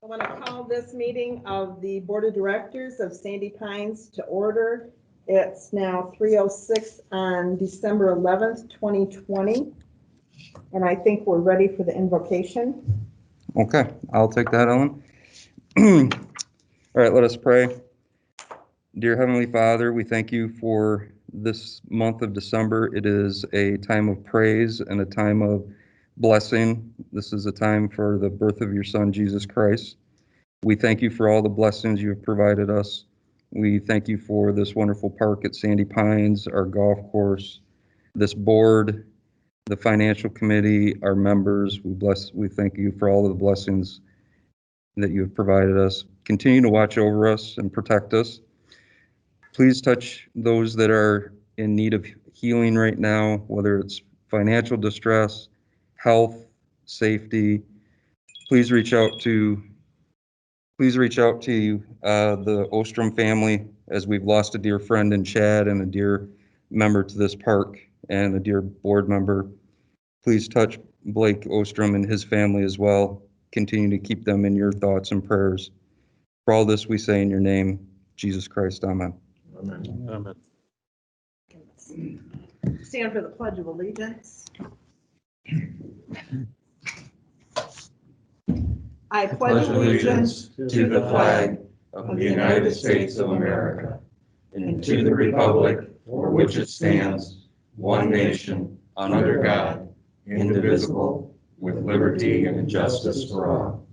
I want to call this meeting of the Board of Directors of Sandy Pines to order. It's now 3:06 on December 11th, 2020. And I think we're ready for the invocation. Okay, I'll take that, Ellen. All right, let us pray. Dear Heavenly Father, we thank you for this month of December. It is a time of praise and a time of blessing. This is a time for the birth of your Son, Jesus Christ. We thank you for all the blessings you have provided us. We thank you for this wonderful park at Sandy Pines, our golf course, this board, the financial committee, our members. We thank you for all of the blessings that you have provided us. Continue to watch over us and protect us. Please touch those that are in need of healing right now, whether it's financial distress, health, safety. Please reach out to the Ostrom family, as we've lost a dear friend in Chad and a dear member to this park and a dear board member. Please touch Blake Ostrom and his family as well. Continue to keep them in your thoughts and prayers. For all this we say in your name, Jesus Christ. Amen. Amen. Amen. Stand for the Pledge of Allegiance. I pledge allegiance to the flag of the United States of America and to the republic for which it stands, one nation, under God, indivisible, with liberty and justice for all.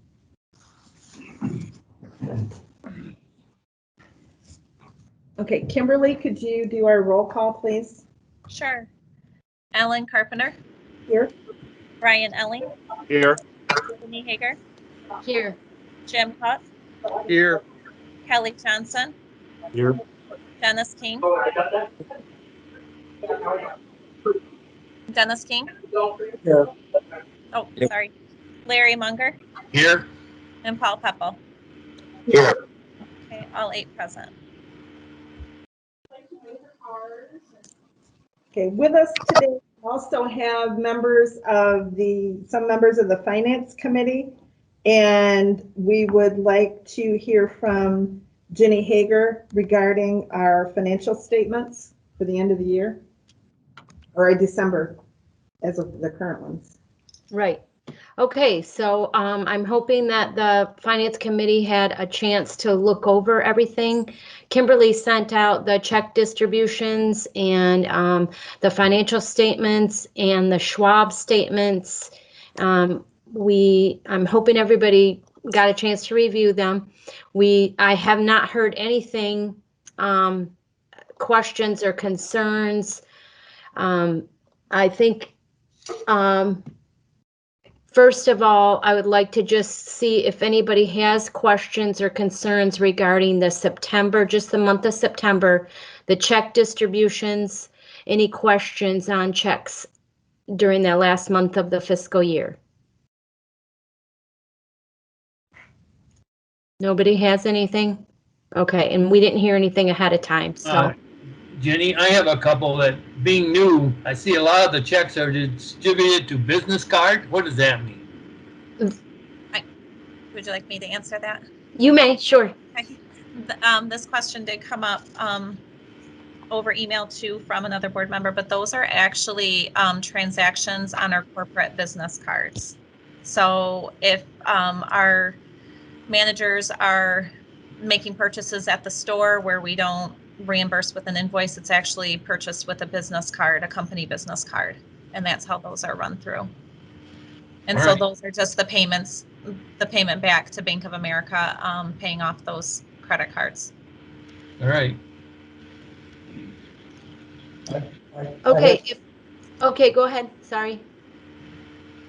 Okay, Kimberly, could you do our roll call, please? Sure. Alan Carpenter. Here. Brian Elling. Here. Jenny Hager. Here. Jim Hutt. Here. Kelly Johnson. Here. Dennis King. Dennis King. Here. Oh, Yep. sorry. Larry Munger. Here. And Paul Peppel. Here. Okay, all 8 present. Okay, with us today, we also have some members of the Finance Committee, and we would like to hear from Jenny Hager regarding our financial statements for the end of the year, or December, as of the current ones. Right. Okay, so I'm hoping that the Finance Committee had a chance to look over everything. Kimberly sent out the check distributions and the financial statements and the Schwab statements. I'm hoping everybody got a chance to review them. I have not heard anything, questions or concerns. I think first of all, I would like to just see if anybody has questions or concerns regarding just the month of September, the check distributions, any questions on checks during that last month of the fiscal year. Nobody has anything? Okay, and we didn't hear anything ahead of time, so. Jenny, I have a couple that, being new, I see a lot of the checks are distributed to business card. What does that mean? Would you like me to answer that? You may, sure. Okay. This question did come up over email too from another board member, but those are actually transactions on our corporate business cards. So if our managers are making purchases at the store where we don't reimburse with an invoice, it's actually purchased with a business card, a company business card, and that's how those are run through. And All so right. those are just the payments, the payment back to Bank of America, paying off those credit cards. All right. Okay, okay, go ahead, sorry.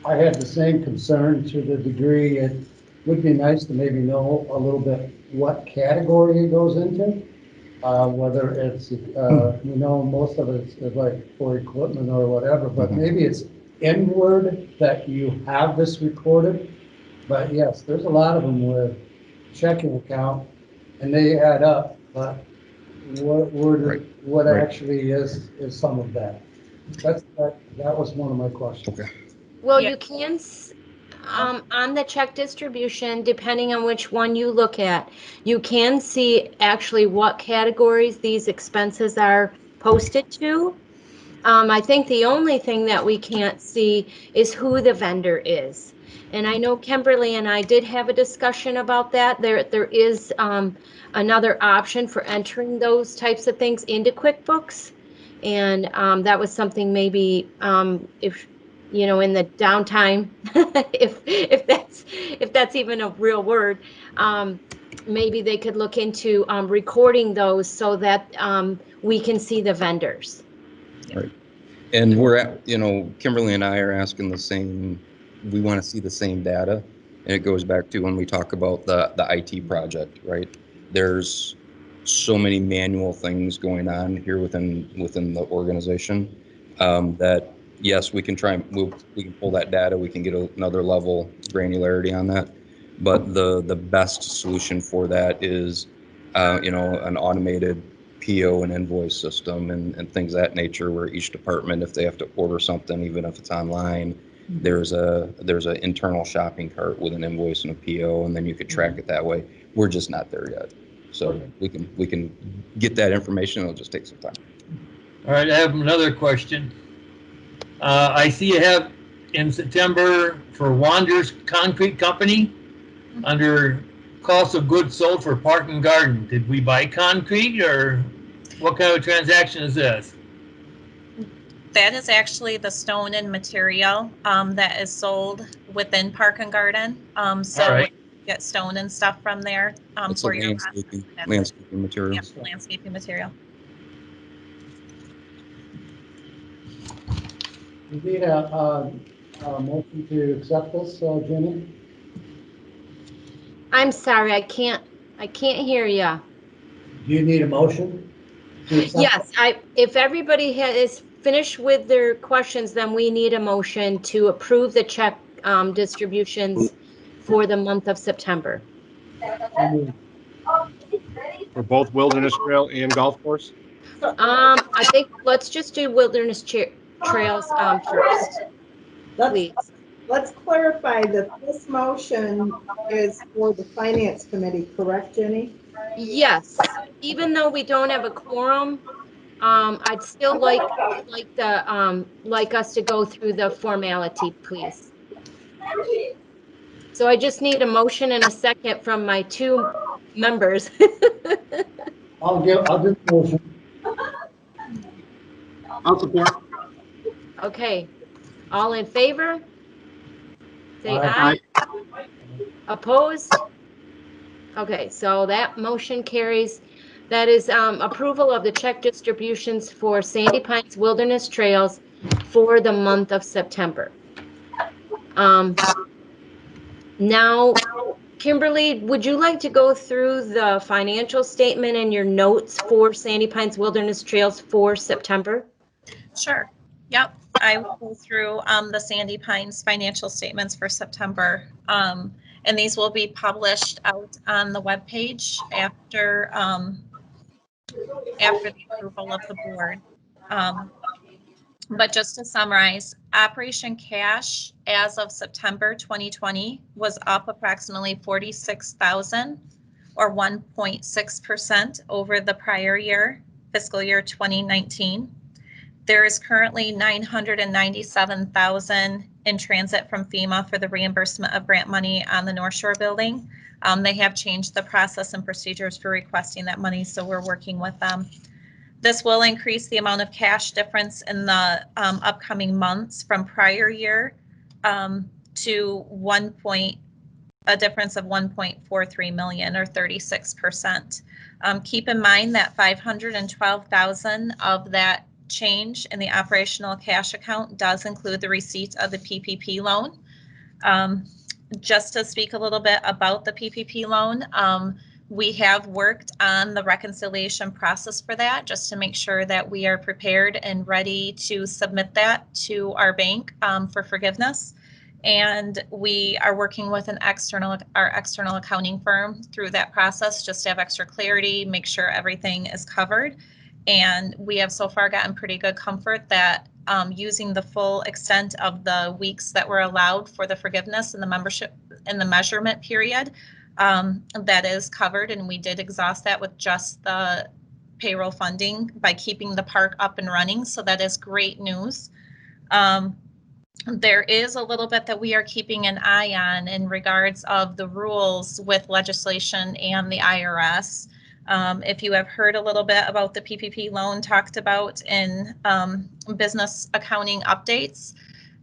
I had the same concern to the degree it would be nice to maybe know a little bit what category it goes into. Whether it's, most of it's like for equipment or whatever, but maybe it's inward that you have this recorded. But yes, there's a lot of them with checking account and they add up, but what actually is some of that? That was one of my questions. Okay. Well, Yeah. you can, On the check distribution, depending on which one you look at, you can see actually what categories these expenses are posted to. I think the only thing that we can't see is who the vendor is. And I know Kimberly and I did have a discussion about that. There is another option for entering those types of things into QuickBooks. And that was something maybe if, you know, in the downtime, if that's even a real word, maybe they could look into recording those so that we can see the vendors. Right. And we're at, you know, Kimberly and I are asking the same, we want to see the same data. And it goes back to when we talk about the IT project, right? There's so many manual things going on here within the organization that yes, we can try and we can pull that data, we can get another level granularity on that. But the best solution for that is, you know, an automated PO and invoice system and things of that nature, where each department, if they have to order something, even if it's online, there's a internal shopping cart with an invoice and a PO, and then you could track it that way. We're just not there yet. So we can get that information. It'll just take some time. All right, I have another question. I see you have in September for Wander's Concrete Company under cost of goods sold for park and garden. Did we buy concrete, or what kind of transaction is this? That is actually the stone and material that is sold within Park and Garden. So All right. you get stone and stuff from there It's for a your landscaping materials. Yeah, landscaping material. We need a motion to accept this, Jenny? I'm sorry, I can't hear you. Do you need a motion to accept? Yes, if everybody is finished with their questions, then we need a motion to approve the check distributions for the month of September. For both Wilderness Trail and golf course? I think let's just do Wilderness Trails first, please. Let's clarify that this motion is for the Finance Committee, correct, Jenny? Yes, even though we don't have a quorum, I'd still like us to go through the formality, please. So I just need a motion and a second from my two members. I'll do the motion. I'll support. Okay, all in favor? Say Aye. aye. Opposed? Okay, so that motion carries. That is approval of the check distributions for Sandy Pines Wilderness Trails for the month of September. Now, Kimberly, would you like to go through the financial statement and your notes for Sandy Pines Wilderness Trails for September? Sure. Yep. I will go through the Sandy Pines financial statements for September. And these will be published out on the webpage after the approval of the board. But just to summarize, operation cash as of September 2020 was up approximately $46,000 or 1.6% over the prior year, fiscal year 2019. There is currently $997,000 in transit from FEMA for the reimbursement of grant money on the North Shore building. They have changed the process and procedures for requesting that money, so we're working with them. This will increase the amount of cash difference in the upcoming months from prior year to a difference of 1.43 million or 36%. Keep in mind that 512,000 of that change in the operational cash account does include the receipt of the PPP loan. Just to speak a little bit about the PPP loan, we have worked on the reconciliation process for that just to make sure that we are prepared and ready to submit that to our bank for forgiveness. And we are working with our external accounting firm through that process just to have extra clarity, make sure everything is covered. And we have so far gotten pretty good comfort that using the full extent of the weeks that were allowed for the forgiveness and the membership in the measurement period, that is covered. And we did exhaust that with just the payroll funding by keeping the park up and running. So that is great news. There is a little bit that we are keeping an eye on in regards of the rules with legislation and the IRS. If you have heard a little bit about the PPP loan talked about in business accounting updates,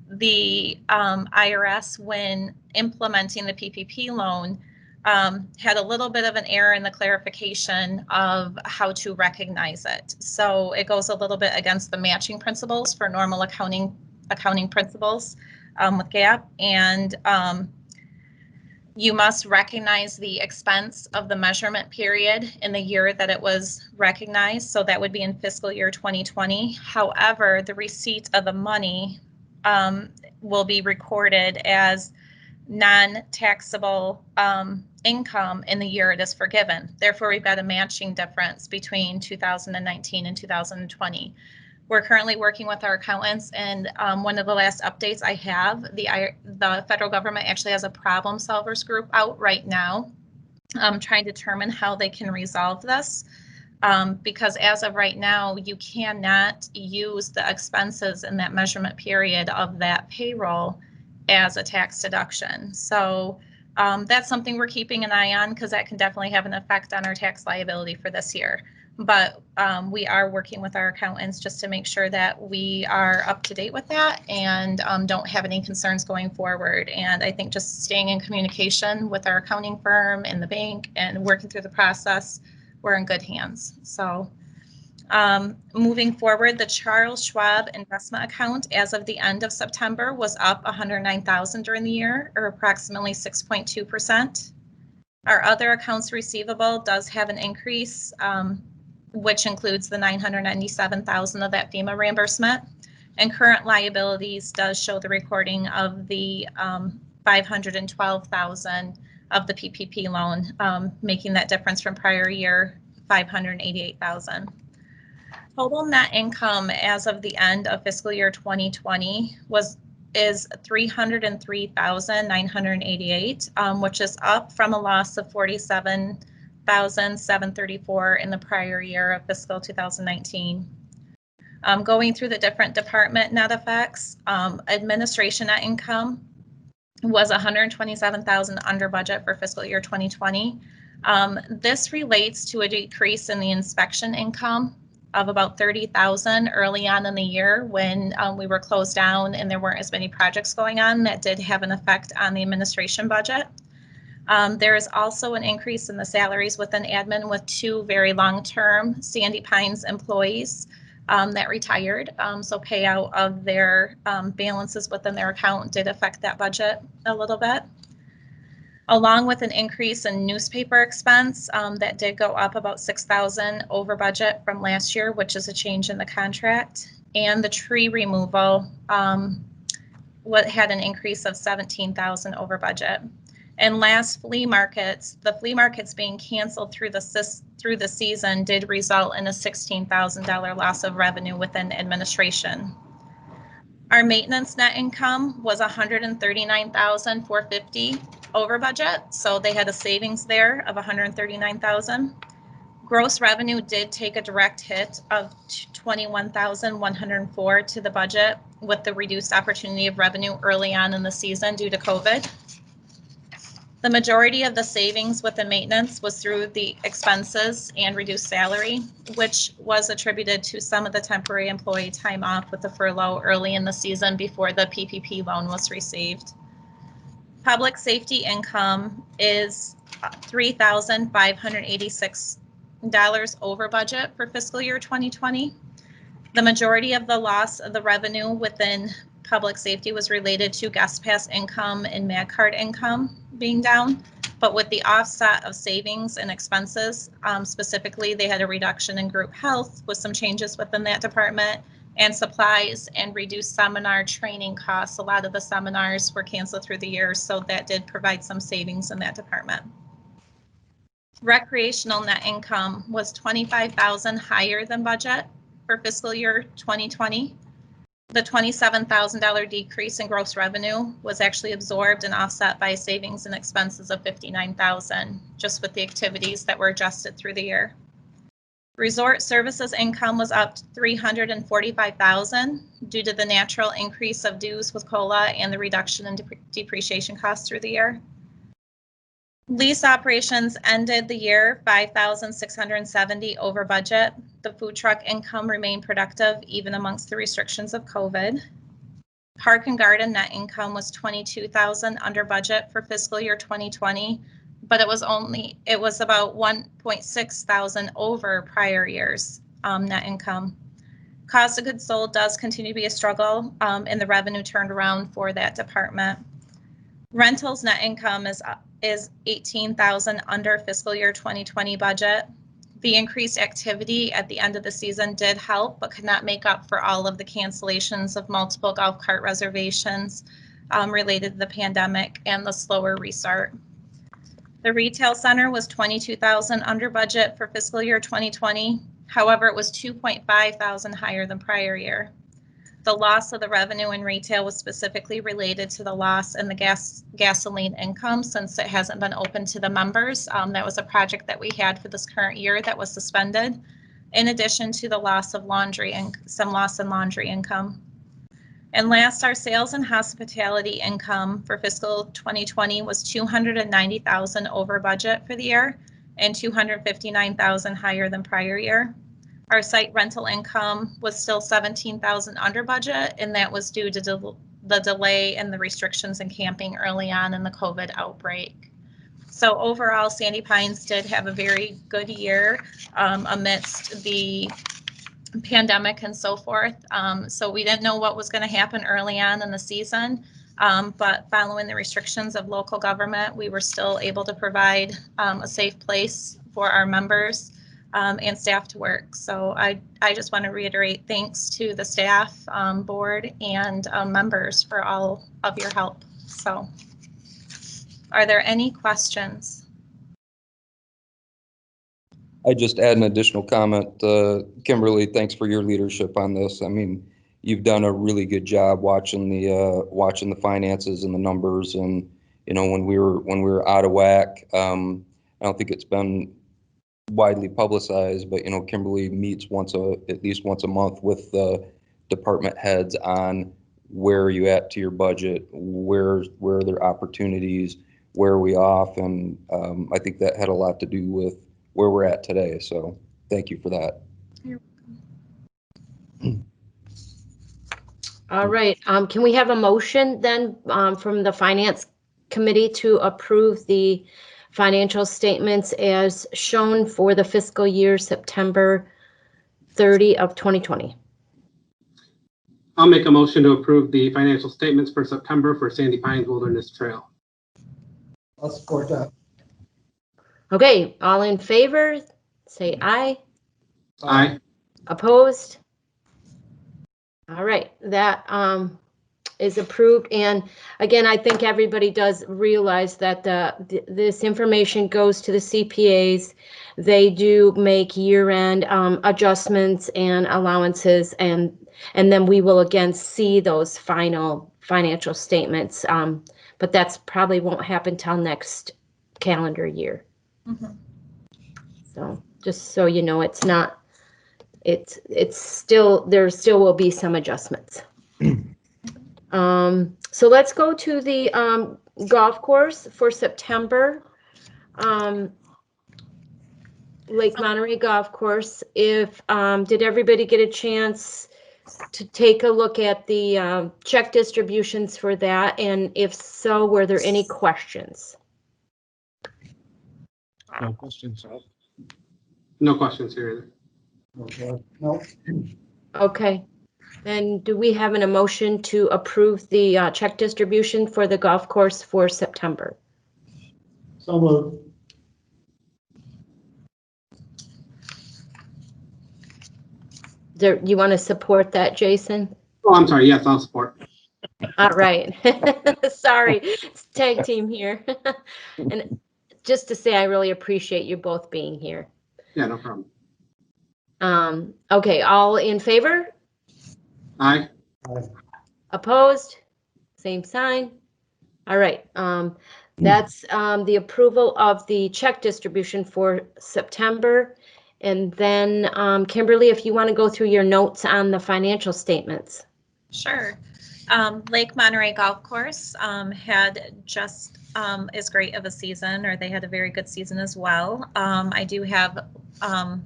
the IRS, when implementing the PPP loan, had a little bit of an error in the clarification of how to recognize it. So it goes a little bit against the matching principles for normal accounting principles with GAAP, and you must recognize the expense of the measurement period in the year that it was recognized. So that would be in fiscal year 2020. However, the receipt of the money will be recorded as non-taxable income in the year it is forgiven. Therefore, we've got a matching difference between 2019 and 2020. We're currently working with our accountants, and one of the last updates I have, the federal government actually has a problem solvers group out right now trying to determine how they can resolve this. Because as of right now, you cannot use the expenses in that measurement period of that payroll as a tax deduction. So that's something we're keeping an eye on, because that can definitely have an effect on our tax liability for this year. But we are working with our accountants just to make sure that we are up to date with that and don't have any concerns going forward. And I think just staying in communication with our accounting firm and the bank and working through the process, we're in good hands. So moving forward, the Charles Schwab investment account as of the end of September was up $109,000 during the year, or approximately 6.2%. Our other accounts receivable does have an increase, which includes the $997,000 of that FEMA reimbursement. And current liabilities does show the recording of the $512,000 of the PPP loan, making that difference from prior year, $588,000. Total net income as of the end of fiscal year 2020 is $303,988, which is up from a loss of $47,734 in the prior year of fiscal 2019. Going through the different department net effects, administration net income was $127,000 under budget for fiscal year 2020. This relates to a decrease in the inspection income of about $30,000 early on in the year when we were closed down and there weren't as many projects going on. That did have an effect on the administration budget. There is also an increase in the salaries within admin with two very long-term Sandy Pines employees that retired. So payout of their balances within their account did affect that budget a little bit. Along with an increase in newspaper expense that did go up about $6,000 over budget from last year, which is a change in the contract. And the tree removal had an increase of $17,000 over budget. And last, flea markets. The flea markets being canceled through the season did result in a $16,000 loss of revenue within administration. Our maintenance net income was $139,450 over budget, so they had a savings there of $139,000. Gross revenue did take a direct hit of $21,104 to the budget with the reduced opportunity of revenue early on in the season due to COVID. The majority of the savings with the maintenance was through the expenses and reduced salary, which was attributed to some of the temporary employee time off with the furlough early in the season before the PPP loan was received. Public safety income is $3,586 over budget for fiscal year 2020. The majority of the loss of the revenue within public safety was related to guest pass income and MAG card income being down, but with the offset of savings and expenses, specifically they had a reduction in group health with some changes within that department, and supplies and reduced seminar training costs. A lot of the seminars were canceled through the year, so that did provide some savings in that department. Recreational net income was 25,000 higher than budget for fiscal year 2020. The $27,000 decrease in gross revenue was actually absorbed and offset by savings and expenses of 59,000, just with the activities that were adjusted through the year. Resort services income was up 345,000 due to the natural increase of dues with COLA and the reduction in depreciation costs through the year. Lease operations ended the year 5,670 over budget. The food truck income remained productive even amongst the restrictions of COVID. Park and garden net income was 22,000 under budget for fiscal year 2020, but it was about 1.6 thousand over prior years net income. Cost of goods sold does continue to be a struggle, and the revenue turned around for that department. Rentals net income is 18,000 under fiscal year 2020 budget. The increased activity at the end of the season did help, but could not make up for all of the cancellations of multiple golf cart reservations related to the pandemic and the slower restart. The retail center was 22,000 under budget for fiscal year 2020. However, it was 2.5 thousand higher than prior year. The loss of the revenue in retail was specifically related to the loss in the gasoline income since it hasn't been open to the members. That was a project that we had for this current year that was suspended, in addition to the loss of some loss in laundry income. And last, our sales and hospitality income for fiscal 2020 was 290,000 over budget for the year and 259,000 higher than prior year. Our site rental income was still 17,000 under budget, and that was due to the delay and the restrictions in camping early on in the COVID outbreak. So overall, Sandy Pines did have a very good year amidst the pandemic and so forth. So we didn't know what was going to happen early on in the season, but following the restrictions of local government, we were still able to provide a safe place for our members and staff to work. So I just want to reiterate thanks to the staff, board, and members for all of your help. So are there any questions? I just add an additional comment. Kimberly, thanks for your leadership on this. I mean, you've done a really good job watching the finances and the numbers. And you know, when we were out of whack, I don't think it's been widely publicized, but you know, Kimberly meets at least once a month with the department heads on where are you at to your budget, where are there opportunities, where are we off, and I think that had a lot to do with where we're at today. So thank you for that. You're All right, can we have a motion then from the Finance Committee to approve the financial statements as shown for the fiscal year September 30 of 2020? I'll make a motion to approve the financial statements for September for Sandy Pines Wilderness Trail. I'll support that. Okay, all in favor, say aye. Aye. Opposed? All right, that is approved. And again, I think everybody does realize that this information goes to the CPAs. They do make year-end adjustments and allowances, and then we will again see those final financial statements. But that's probably won't happen till next calendar year. Mm-hmm. So just so you know, it's not. It's still, there still will be some adjustments. So let's go to the golf course for September. Lake Monterey Golf Course. If did everybody get a chance to take a look at the check distributions for that? And if so, were there any questions? No questions. No questions here either. Okay. No. Okay. Then do we have an emotion to approve the check distribution for the golf course for September? So moved. You want to support that, Jason? Oh, I'm sorry. Yes, I'll support. All right. Sorry, it's tag team here. And just to say I really appreciate you both being here. Yeah, no problem. Okay, all in favor? Aye. Opposed? Same sign. All right, that's the approval of the check distribution for September. And then Kimberly, if you want to go through your notes on the financial statements. Sure. Lake Monterey Golf Course had just as great of a season, or they had a very good season as well. I do have a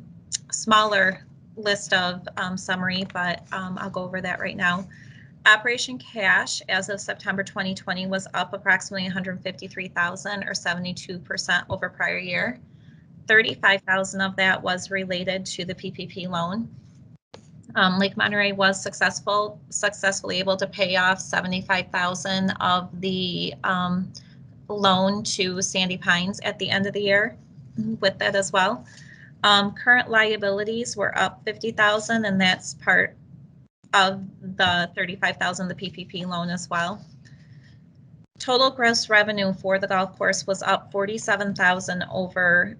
smaller list of summary, but I'll go over that right now. Operation cash as of September 2020 was up approximately 153,000 or 72% over prior year. 35,000 of that was related to the PPP loan. Lake Monterey was successfully able to pay off 75,000 of the loan to Sandy Pines at the end of the year with that as well. Current liabilities were up 50,000, and that's part of the 35,000, the PPP loan as well. Total gross revenue for the golf course was up 47,000 over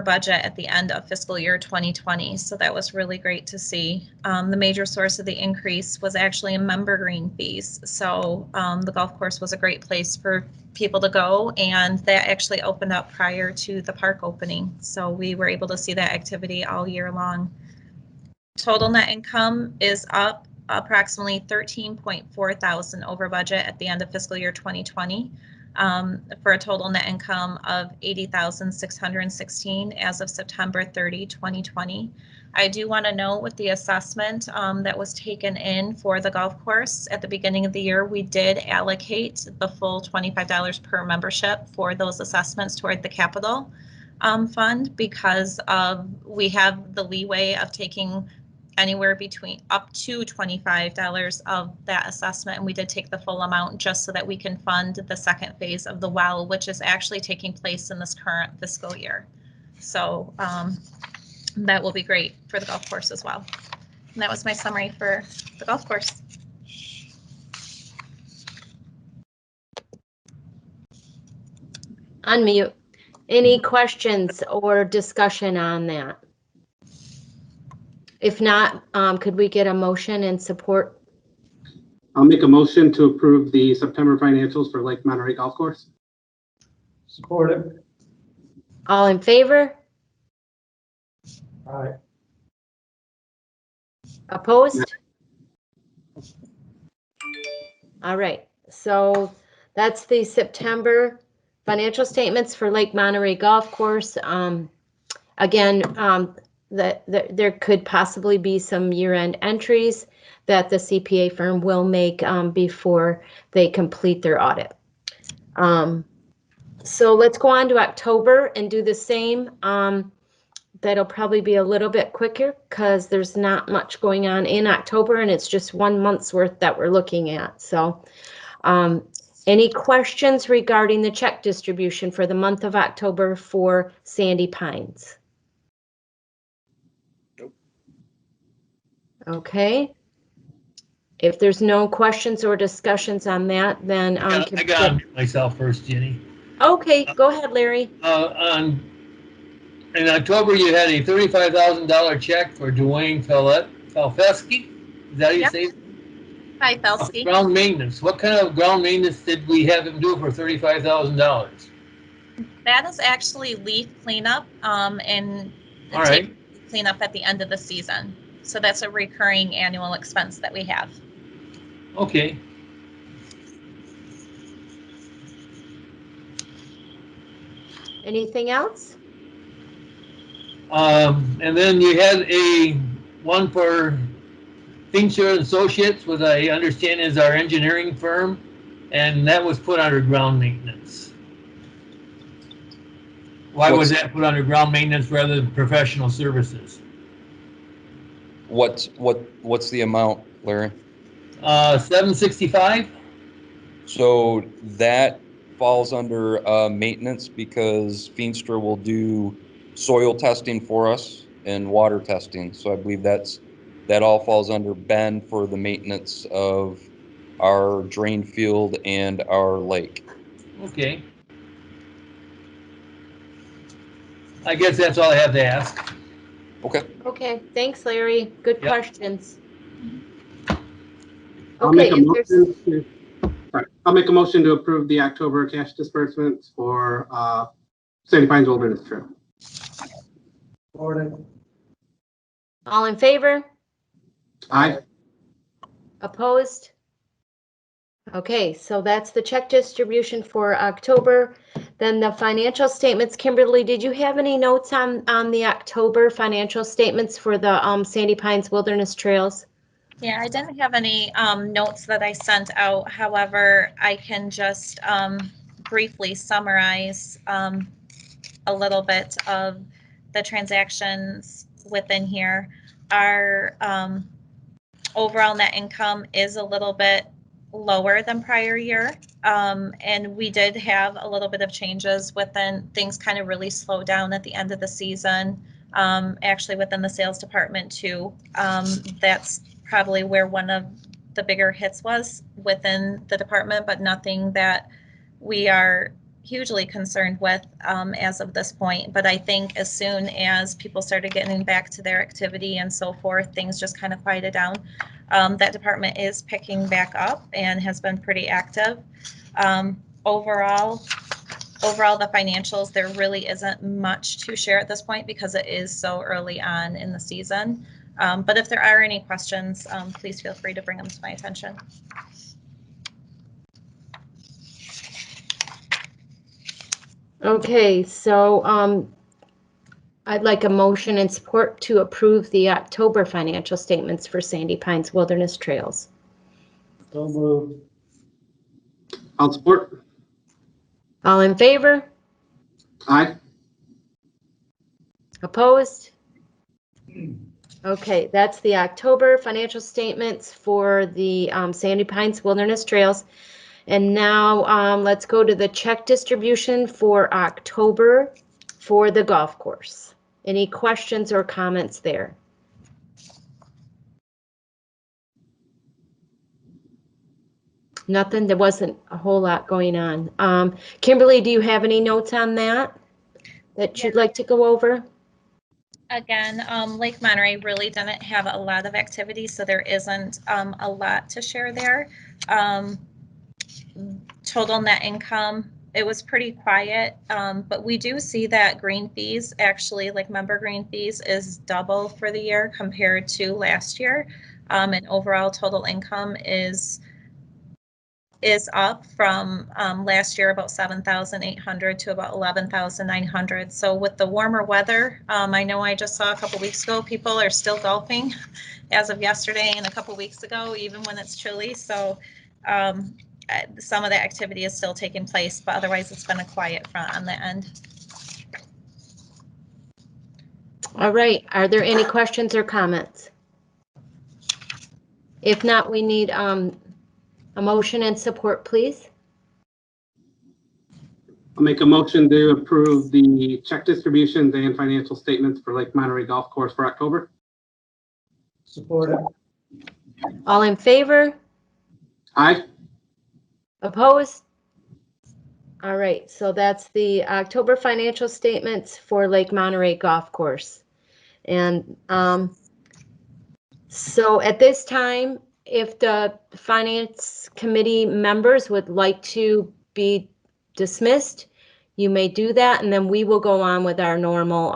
budget at the end of fiscal year 2020. So that was really great to see. The major source of the increase was actually in member green fees. So the golf course was a great place for people to go, and that actually opened up prior to the park opening. So we were able to see that activity all year long. Total net income is up approximately 13.4 thousand over budget at the end of fiscal year 2020 for a total net income of 80,616 as of September 30, 2020. I do want to note with the assessment that was taken in for the golf course at the beginning of the year, we did allocate the full $25 per membership for those assessments toward the capital fund, because we have the leeway of taking anywhere between up to $25 of that assessment, and we did take the full amount just so that we can fund the second phase of the well, which is actually taking place in this current fiscal year. So that will be great for the golf course as well. And that was my summary for the golf course. Unmute. Any questions or discussion on that? If not, could we get a motion and support? I'll make a motion to approve the September financials for Lake Monterey Golf Course. Support it. All in favor? Aye. Opposed? All right, so that's the September financial statements for Lake Monterey Golf Course. Again, there could possibly be some year-end entries that the CPA firm will make before they complete their audit. So let's go on to October and do the same. That'll probably be a little bit quicker because there's not much going on in October, and it's just 1 month's worth that we're looking at. So any questions regarding the check distribution for the month of October for Sandy Pines? Okay. If there's no questions or discussions on that, then I got to unmute myself first, Jenny. Okay, go ahead, Larry. In October, you had a $35,000 check for Dwayne Falfeski. Is that how you say it? Hi, Felsky. Ground maintenance. What kind of ground maintenance did we have him do for $35,000? That is actually leaf cleanup and All right. cleanup at the end of the season. So that's a recurring annual expense that we have. Okay. Anything else? And then you had one for Fincher and Associates, which I understand is our engineering firm, and that was put under ground maintenance. Why was that put under ground maintenance rather than professional services? What's the amount, Larry? $765. So that falls under maintenance because Feenstra will do soil testing for us and water testing. So I believe that all falls under Ben for the maintenance of our drain field and our lake. Okay. I guess that's all I have to ask. Okay. Okay, thanks, Larry. Good Yep. questions. I'll Okay, make a if there's, motion to, sorry, I'll make a motion to approve the October cash disbursements for Sandy Pines Wilderness Trail. all in favor? Aye. Opposed? Okay, so that's the check distribution for October. Then the financial statements. Kimberly, did you have any notes on the October financial statements for the Sandy Pines Wilderness Trails? Yeah, I didn't have any notes that I sent out. However, I can just briefly summarize a little bit of the transactions within here. Our overall net income is a little bit lower than prior year. And we did have a little bit of changes within, things kind of really slowed down at the end of the season. Actually within the sales department too. That's probably where one of the bigger hits was within the department, but nothing that we are hugely concerned with as of this point. But I think as soon as people started getting back to their activity and so forth, things just kind of quieted down. That department is picking back up and has been pretty active. Overall, the financials, there really isn't much to share at this point because it is so early on in the season. But if there are any questions, please feel free to bring them to my attention. Okay, so I'd like a motion and support to approve the October financial statements for Sandy Pines Wilderness Trails. So moved. I'll support. All in favor? Aye. Opposed? Okay, that's the October financial statements for the Sandy Pines Wilderness Trails. And now let's go to the check distribution for October for the golf course. Any questions or comments there? Nothing, there wasn't a whole lot going on. Kimberly, do you have any notes on that you'd like to go over? Again, Lake Monterey really didn't have a lot of activity, so there isn't a lot to share there. Total net income, it was pretty quiet, but we do see that green fees, actually, like member green fees, is double for the year compared to last year. And overall total income is up from last year about 7,800 to about 11,900. So with the warmer weather, I know I just saw a couple weeks ago, people are still golfing as of yesterday and a couple weeks ago, even when it's chilly. So some of the activity is still taking place, but otherwise it's been a quiet front on the end. All right, are there any questions or comments? If not, we need a motion and support, please. I'll make a motion to approve the check distributions and financial statements for Lake Monterey Golf Course for October. Support it. All in favor? Aye. Opposed? All right, so that's the October financial statements for Lake Monterey Golf Course. And so at this time, if the Finance Committee members would like to be dismissed, you may do that, and then we will go on with our normal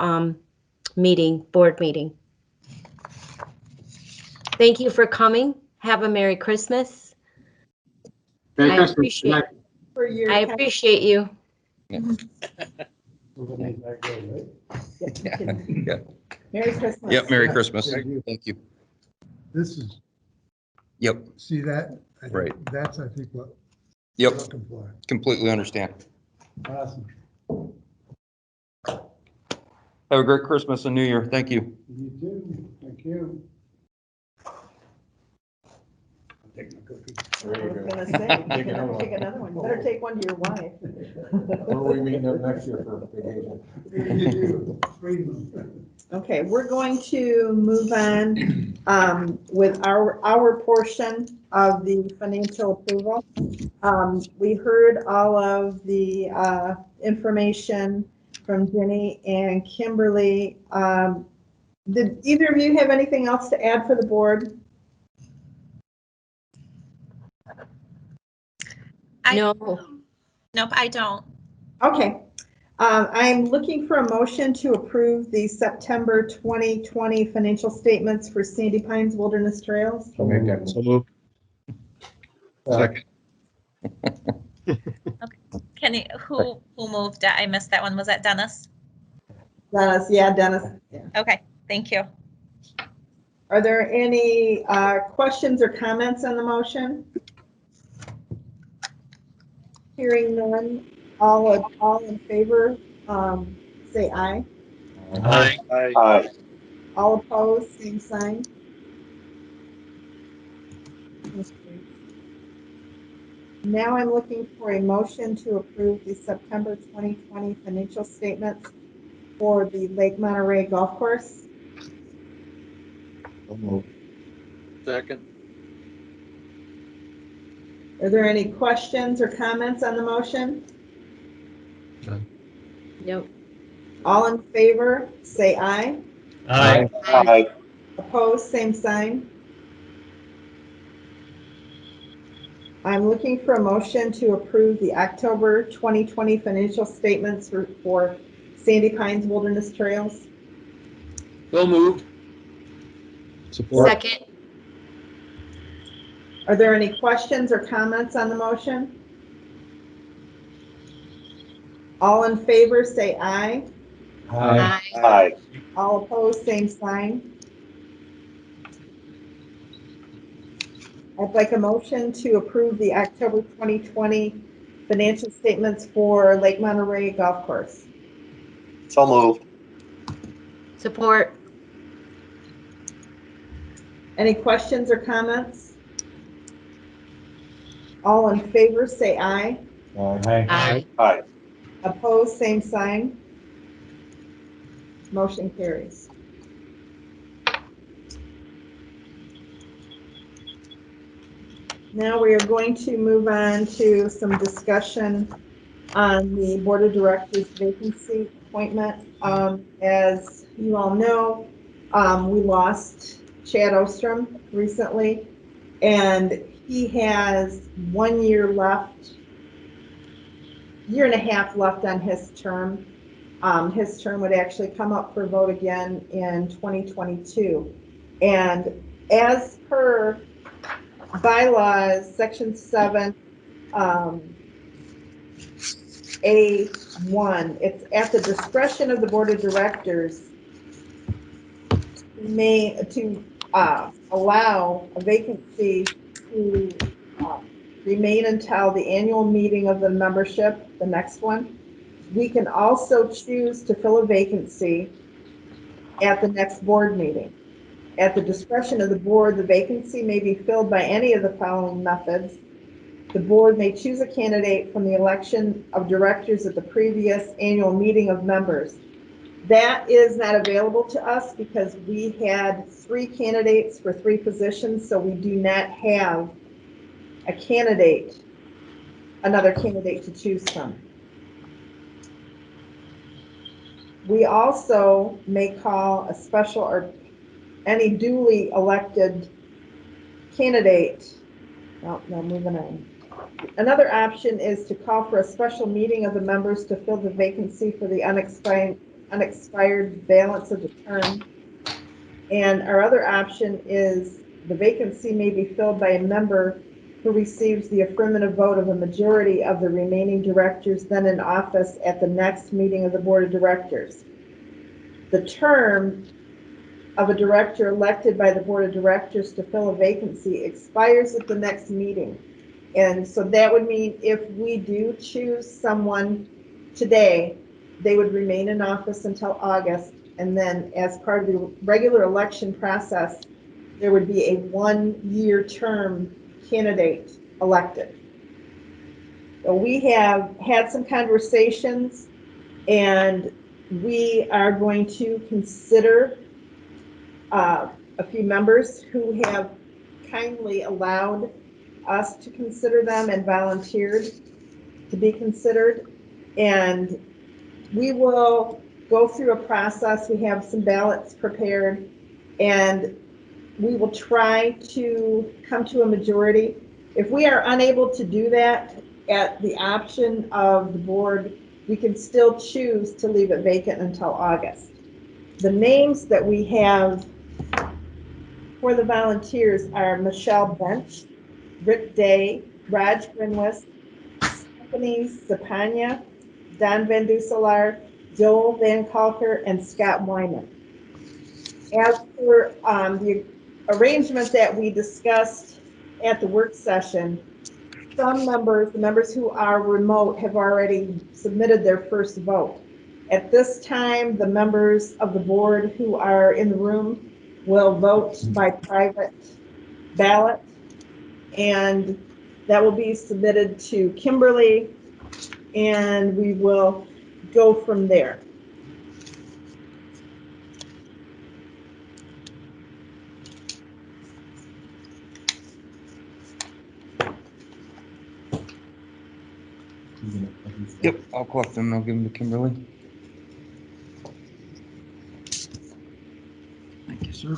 board meeting. Thank you for coming. Have a Merry Christmas. Merry I Christmas. appreciate, For your I appreciate you. Yeah. Merry Christmas. Yep, Merry Christmas. Thank you. Thank you. This is, Yep, see that? I think Right. That's, I think, what we're yep, looking for. completely understand. Awesome. Have a great Christmas and New Year. Thank you. You too. Thank you. I was gonna say, Take another one. take another one. You better take one to your wife. Where are we meeting up next year for vacation? You too. Freedom. Okay, we're going to move on with our portion of the financial approval. We heard all of the information from Jenny and Kimberly. Did either of you have anything else to add for the board? No, Nope, I don't. Okay. I'm looking for a motion to approve the September 2020 financial statements for Sandy Pines Wilderness Trails. So make that. So moved. Second. Can you, who moved that? I missed that one. Was that Dennis? Dennis, yeah, Dennis. Yeah. Okay, thank you. Are there any questions or comments on the motion? Hearing none, all in favor, say aye. Aye. Aye. All opposed, same sign. Now I'm looking for a motion to approve the September 2020 financial statements for the Lake Monterey Golf Course. So moved. Second. Are there any questions or comments on the motion? nope. All in favor, say aye. Aye. Aye. Opposed, same sign. I'm looking for a motion to approve the October 2020 financial statements for Sandy Pines Wilderness Trails. So moved. Support. Second, Are there any questions or comments on the motion? All in favor, say aye. aye. Aye. All opposed, same sign. I'd like a motion to approve the October 2020 financial statements for Lake Monterey Golf Course. So moved. Support, Any questions or comments? All in favor, say aye. aye. Aye. Opposed, same sign. Motion carries. Now we are going to move on to some discussion on the Board of Directors vacancy appointment. As you all know, we lost Chad Ostrom recently, and he has 1 year left, year and a half left on his term. His term would actually come up for vote again in 2022. And as per bylaws, section 7, A1, it's at the discretion of the Board of Directors to allow a vacancy to remain until the annual meeting of the membership, the next one. We can also choose to fill a vacancy at the next board meeting. At the discretion of the board, the vacancy may be filled by any of the following methods. The board may choose a candidate from the election of directors at the previous annual meeting of members. That is not available to us because we had 3 candidates for 3 positions, so we do not have a candidate, another candidate to choose from. We also may call a special or any duly elected candidate. No, moving on. Another option is to call for a special meeting of the members to fill the vacancy for the unexpired balance of the term. And our other option is the vacancy may be filled by a member who receives the affirmative vote of a majority of the remaining directors then in office at the next meeting of the Board of Directors. The term of a director elected by the Board of Directors to fill a vacancy expires at the next meeting. And so that would mean if we do choose someone today, they would remain in office until August. And then as part of the regular election process, there would be a 1-year term candidate elected. So we have had some conversations, and we are going to consider a few members who have kindly allowed us to consider them and volunteered to be considered. And we will go through a process. We have some ballots prepared, and we will try to come to a majority. If we are unable to do that, at the option of the board, we can still choose to leave it vacant until August. The names that we have for the volunteers are Michelle Bench, Rick Day, Raj Grinwis, Stephanie Sapanya, Don Van Duselar, Joel Van Kalker, and Scott Wyman. As for the arrangement that we discussed at the work session, some members, the members who are remote, have already submitted their first vote. At this time, the members of the board who are in the room will vote by private ballot, and that will be submitted to Kimberly, and we will go from there. Yep, I'll collect them. I'll give them to Kimberly. Thank you, sir.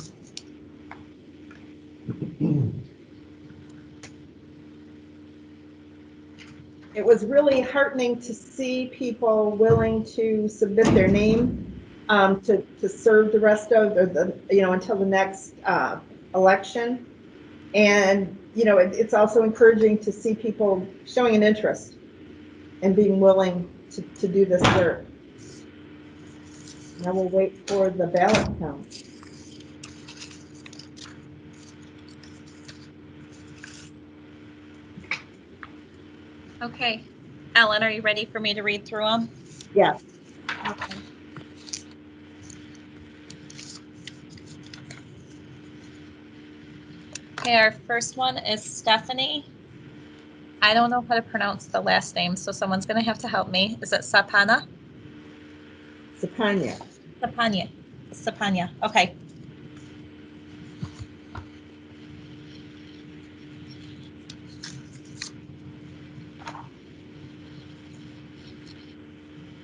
It was really heartening to see people willing to submit their name to serve the rest of the, until the next election. And, it's also encouraging to see people showing an interest and being willing to do this work. Now we'll wait for the ballot count. Okay. Ellen, are you ready for me to read through them? Yeah. Okay. Okay, our first one is Stephanie. I don't know how to pronounce the last name, so someone's going to have to help me. Is it Sapana? Sapanya. Sapanya. Sapanya. Okay.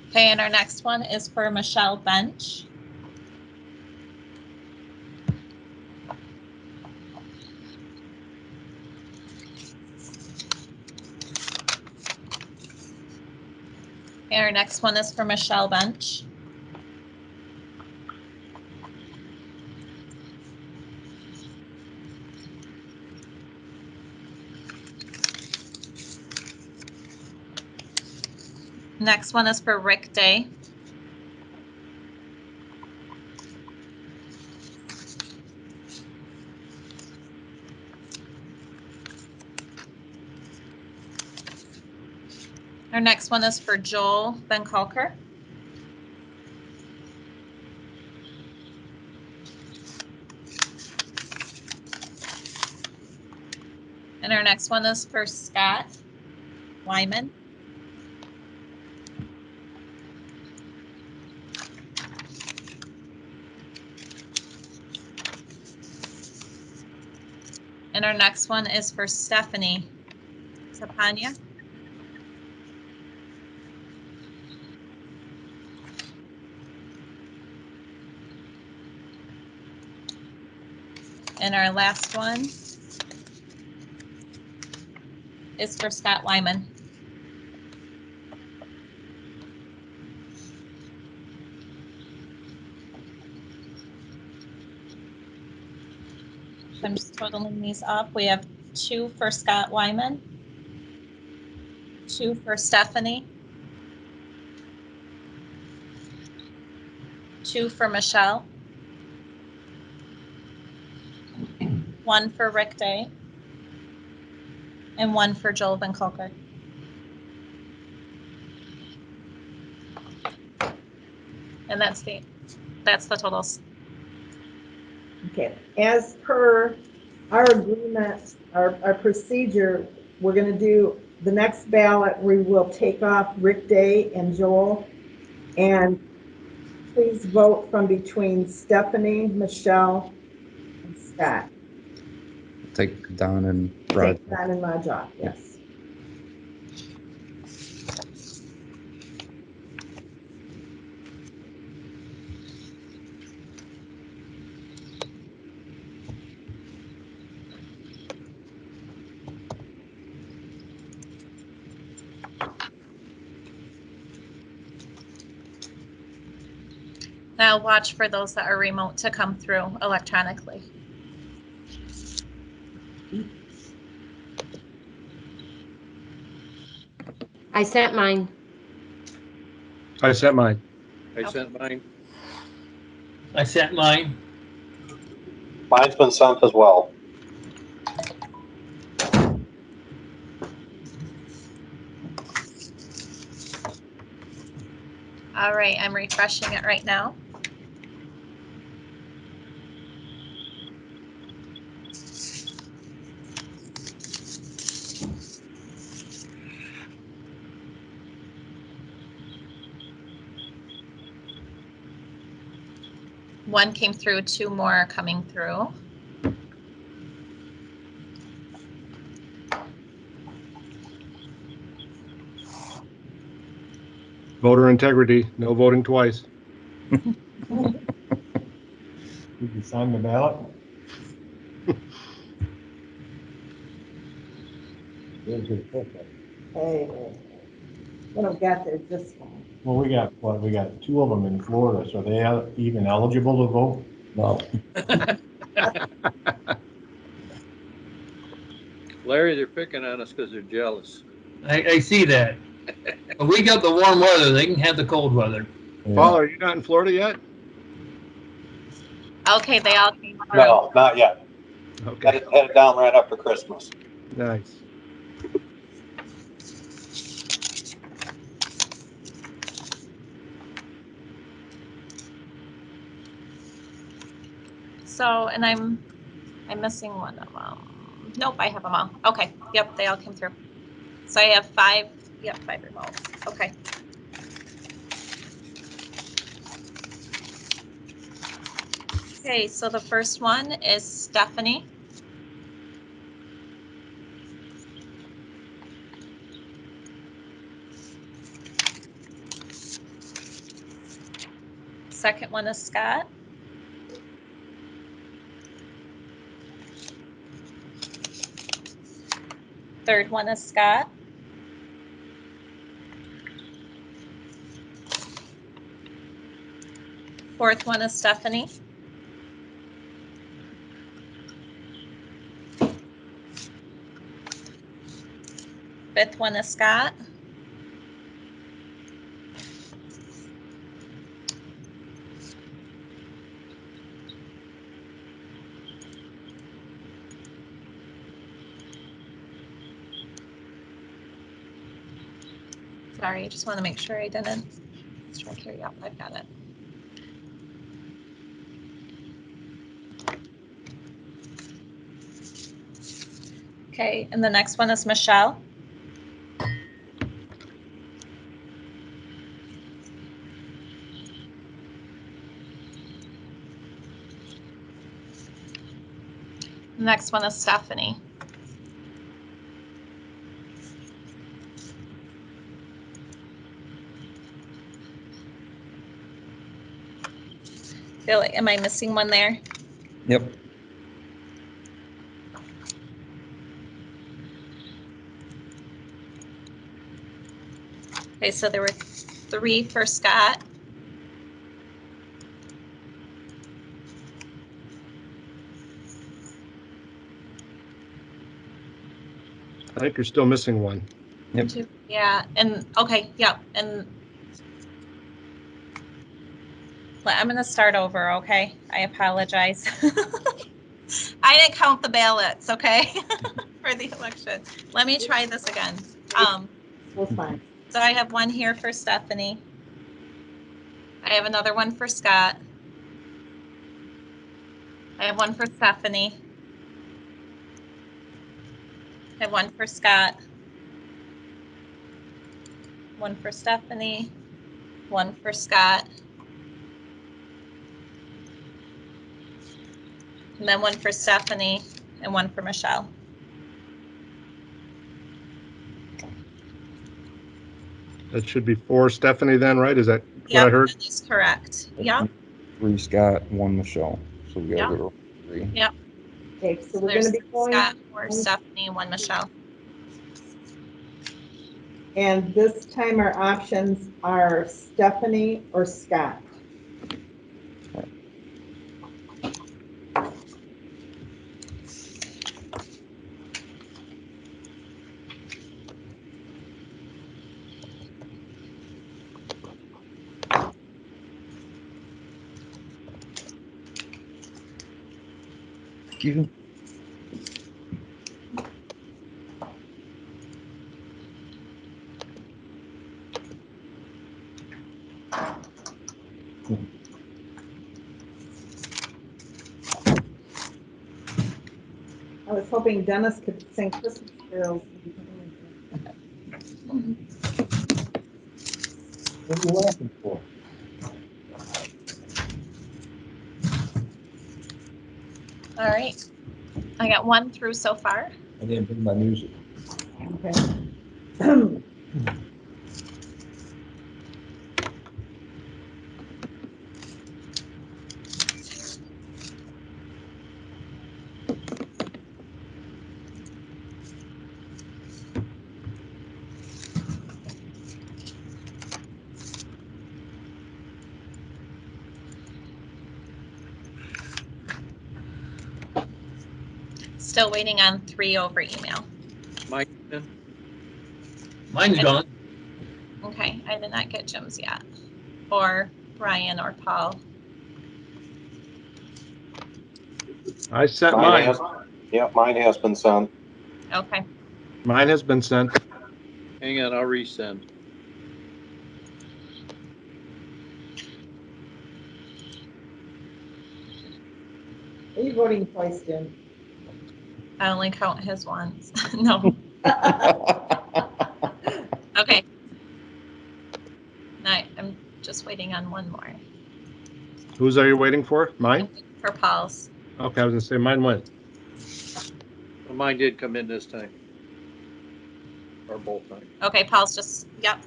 Okay, and our next one is for Michelle Bench. Okay, our next one is for Michelle Bench. Next one is for Rick Day. Our next one is for Joel Van Kalker. And our next one is for Scott Wyman. And our next one is for Stephanie Sapanya. And our last one is for Scott Wyman. I'm just totaling these up. We have 2 for Scott Wyman, 2 for Stephanie, 2 for Michelle, 1 for Rick Day, and 1 for Joel Van Kalker. And that's the totals. Okay, as per our agreement, our procedure, we're going to do the next ballot. We will take off Rick Day and Joel, and please vote from between Stephanie, Michelle, and Scott. Take Don and Raj. Take Don and Raj off, yes. Now watch for those that are remote to come through electronically. I sent mine. I sent mine. I sent mine. I sent mine. Mine's been sent as well. All right, I'm refreshing it right now. One came through, two more are coming through. Voter integrity, no voting twice. Did you sign the ballot? Hey, what I've got there just fine. Well, we got two of them in Florida, so they are even eligible to vote? No. Larry, they're picking on us because they're jealous. I see that. But we got the warm weather. They can have the cold weather. Paul, are you not in Florida yet? Okay, they all came through. No, not yet. Okay, Headed down right after Christmas. nice. So, and I'm missing one of them. Nope, I have them all. Okay, yep, they all came through. So I have five, yep, 5 remote. Okay. Okay, so the first one is Stephanie. Second one is Scott. Third one is Scott. Fourth one is Stephanie. Fifth one is Scott. Sorry, I just want to make sure I didn't. Let's try carry out. I've got it. Okay, and the next one is Michelle. The next one is Stephanie. Feel like, am I missing one there? Yep. Okay, so there were 3 for Scott. I think you're still missing one. Yep. 2, yeah, and okay, yeah, and I'm gonna start over, okay? I apologize. I didn't count the ballots, okay, for the election. Let me try this again. We're fine. So I have one here for Stephanie. I have another one for Scott. I have one for Stephanie. I have one for Scott. One for Stephanie. One for Scott. And then one for Stephanie and one for Michelle. That should be 4 Stephanie then, right? Is that what I Yep, heard? that is correct. Yep, 3 Scott, 1 Michelle. So we got Yep. a little 3. yep. Okay, so So we're there's gonna be going, Scott, 4 Stephanie, and 1 Michelle. and this time our options are Stephanie or Scott. you. I was hoping Dennis could sing Christmas carols. What are you laughing for? All right. I got 1 through so far. I didn't bring my music. Okay. Still waiting on 3 over email. Mike, Mine's gone. Okay, I did not get Jim's yet, or Brian or Paul. I sent mine mine. has, yeah, mine has been sent. Okay. Mine has been sent. Hang on, I'll resend. Are you voting twice, Jim? I only count his ones. No. Okay. I'm just waiting on 1 more. Whose are you waiting for? Mine? For Paul's. Okay, I was gonna say mine went. Well, mine did come in this time. Or both times. Okay, Paul's just, yep.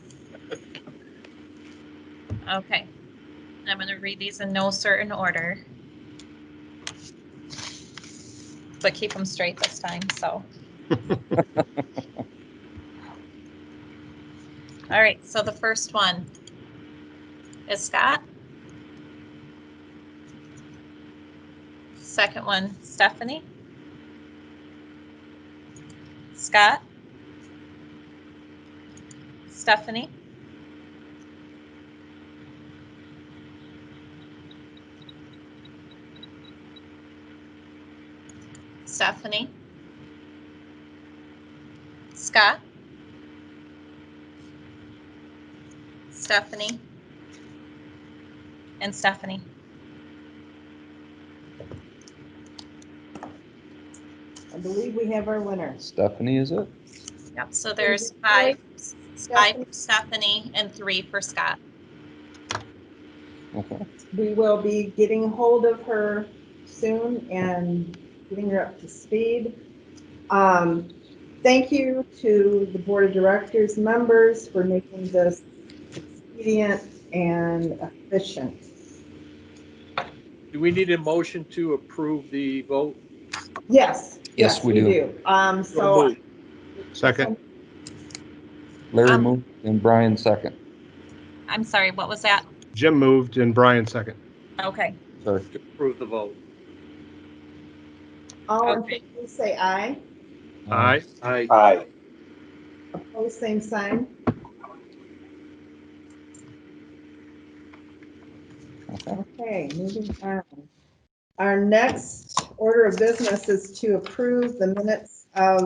Okay. I'm going to read these in no certain order. But keep them straight this time, so. All right, so the first one is Scott. Second one, Stephanie. Scott. Stephanie. Stephanie. Scott. Stephanie. And Stephanie. I believe we have our winner. Stephanie, is it? Yep, so there's 5 for Stephanie and 3 for Scott. Okay. We will be getting hold of her soon and getting her up to speed. Thank you to the Board of Directors members for making this expedient and efficient. Do we need a motion to approve the vote? Yes, Yes, we do. So moved. Second. Larry Um, moved and Brian second. I'm sorry, what was that? Jim moved and Brian second. Okay. Sorry. To approve the vote. All in Okay. favor, say aye. Aye. Aye. Aye. Opposed, same sign. Okay, moving on. Our next order of business is to approve the minutes of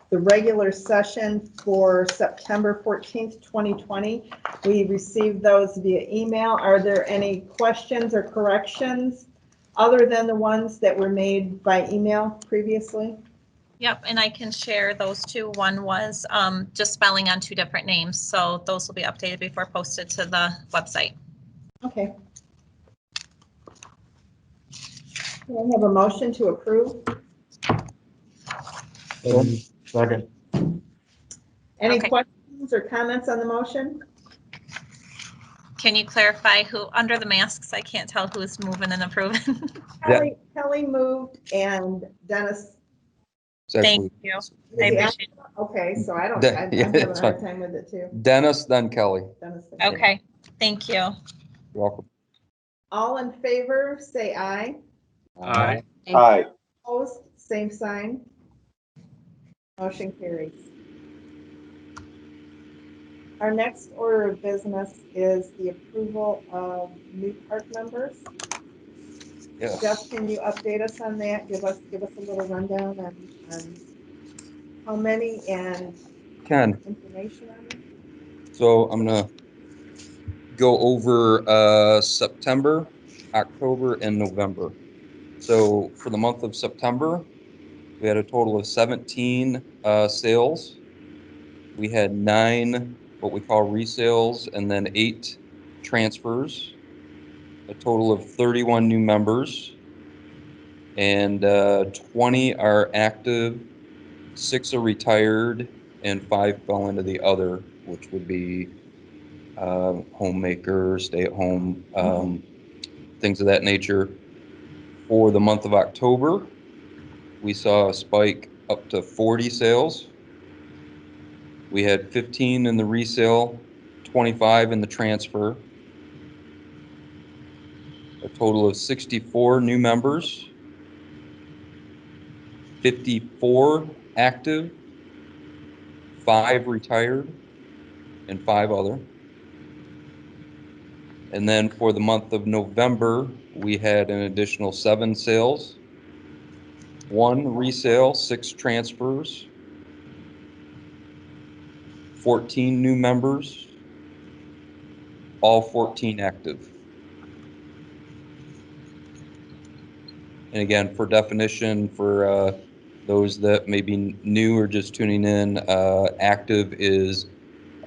the regular session for September 14th, 2020. We received those via email. Are there any questions or corrections other than the ones that were made by email previously? Yep, and I can share those 2. One was just spelling on 2 different names, so those will be updated before posted to the website. Okay. Can I have a motion to approve? Second. Any Okay. questions or comments on the motion? Can you clarify who, under the masks, I can't tell who's moving and approving. Kelly moved and Dennis. It's actually Thank you. I Is he appreciate it. Okay, so I'm Yeah, having a it's hard fine. time with it too. Dennis, then Kelly. Dennis. Okay, thank you. You're welcome. All in favor, say aye. Aye. Aye. Opposed, same sign. Motion carries. Our next order of business is the approval of Newpark members. Yes. Jeff, can you update us on that? Give us a little rundown on how many and Ken, information on them? so I'm gonna go over September, October, and November. So for the month of September, we had a total of 17 sales. We had 9 what we call resales, and then 8 transfers. A total of 31 new members, and 20 are active, 6 are retired, and 5 fell into the other, which would be homemaker, stay at home, things of that nature. For the month of October, we saw a spike up to 40 sales. We had 15 in the resale, 25 in the transfer, a total of 64 new members, 54 active, 5 retired, and 5 other. And then for the month of November, we had an additional 7 sales, 1 resale, 6 transfers, 14 new members, all 14 active. And again, for definition, for those that may be new or just tuning in, active is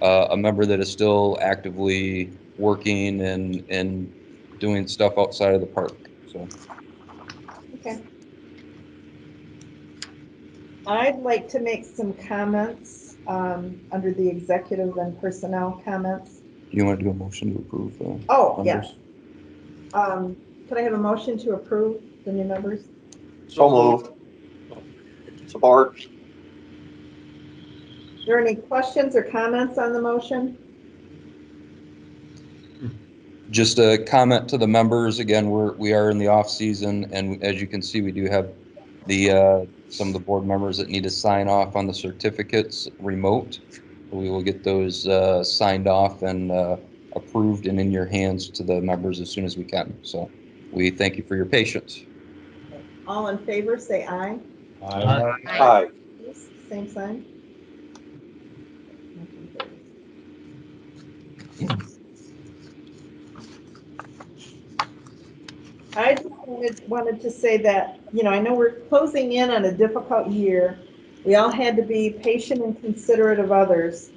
a member that is still actively working and doing stuff outside of the park. So Okay. I'd like to make some comments under the executive and personnel comments. you want to do a motion to approve the Oh, members? yes. Could I have a motion to approve the new members? So moved. Support. Are there any questions or comments on the motion? Just a comment to the members. Again, we are in the off season, and as you can see, we do have the some of the board members that need to sign off on the certificates remote. We will get those signed off and approved and in your hands to the members as soon as we can. So we thank you for your patience. All in favor, say aye. Aye. Same sign. I just wanted to say that, I know we're closing in on a difficult year. We all had to be patient and considerate of others.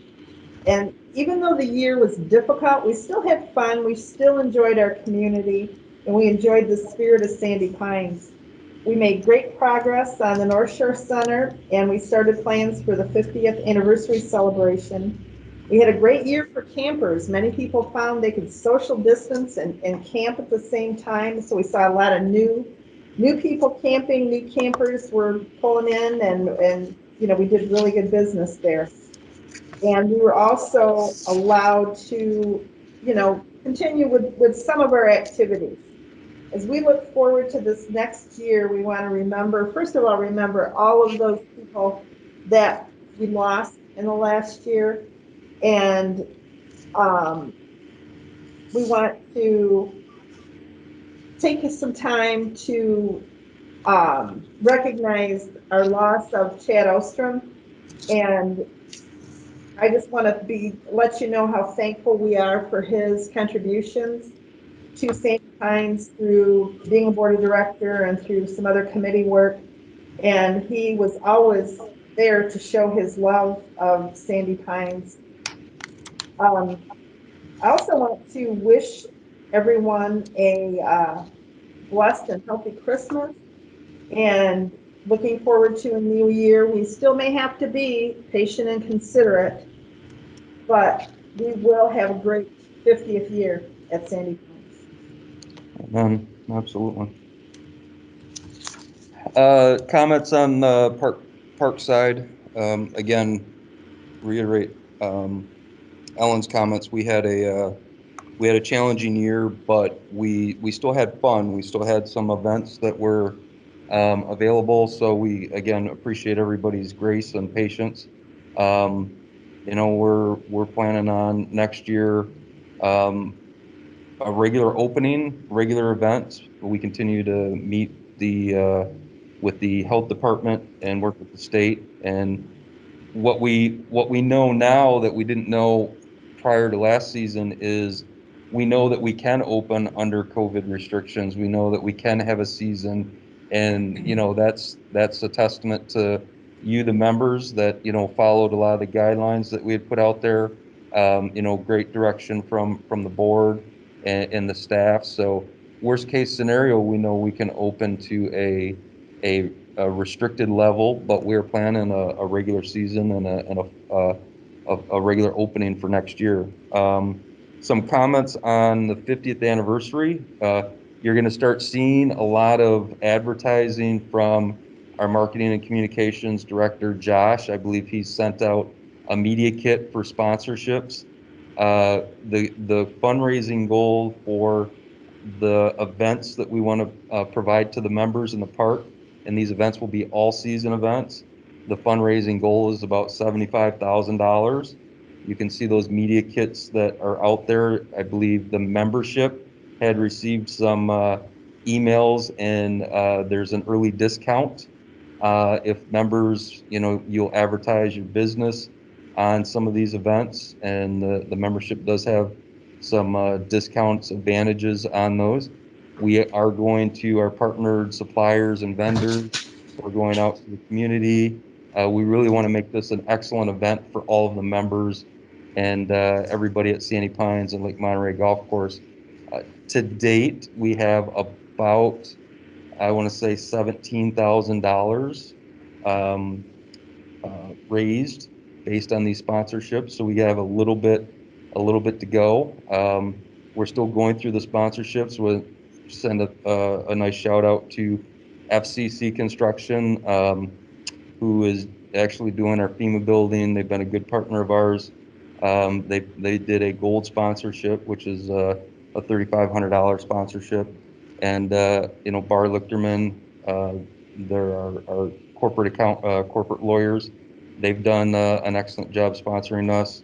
And even though the year was difficult, we still had fun. We still enjoyed our community, and we enjoyed the spirit of Sandy Pines. We made great progress on the North Shore Center, and we started plans for the 50th anniversary celebration. We had a great year for campers. Many people found they could social distance and camp at the same time. So we saw a lot of new people camping, new campers were pulling in, and we did really good business there. And we were also allowed to, continue with some of our activities. As we look forward to this next year, we want to remember, first of all, remember all of those people that we lost in the last year. And we want to take some time to recognize our loss of Chad Ostrom. And I just want to let you know how thankful we are for his contributions to Sandy Pines through being a board of director and through some other committee work. And he was always there to show his love of Sandy Pines. I also want to wish everyone a blessed and healthy Christmas, and looking forward to a new year. We still may have to be patient and considerate, but we will have a great 50th year at Sandy Pines. Absolutely. Comments on the park side. Again, reiterate Ellen's comments. We had a challenging year, but we still had fun. We still had some events that were available. So we again appreciate everybody's grace and patience. We're planning on next year a regular opening, regular events. We continue to meet with the health department and work with the state. And what we know now that we didn't know prior to last season is we know that we can open under COVID restrictions. We know that we can have a season, and that's a testament to you, the members, that followed a lot of the guidelines that we had put out there. Great direction from the board and the staff. So worst case scenario, we know we can open to a restricted level, but we're planning a regular season and a regular opening for next year. Some comments on the 50th anniversary. You're going to start seeing a lot of advertising from our marketing and communications director, Josh. I believe he's sent out a media kit for sponsorships. The fundraising goal for the events that we want to provide to the members in the park, and these events will be all season events. The fundraising goal is about $75,000. You can see those media kits that are out there. I believe the membership had received some emails, and there's an early discount. If members, you'll advertise your business on some of these events, and the membership does have some discounts, advantages on those. We are going to our partnered suppliers and vendors. We're going out to the community. We really want to make this an excellent event for all of the members and everybody at Sandy Pines and Lake Monterey Golf Course. To date, we have about, I want to say, $17,000 raised based on these sponsorships. So we have a little bit to go. We're still going through the sponsorships. We'll send a nice shout out to FCC Construction, who is actually doing our FEMA building. They've been a good partner of ours. They did a gold sponsorship, which is a $3,500 sponsorship. And Bar Lichterman, they're our corporate lawyers. They've done an excellent job sponsoring us.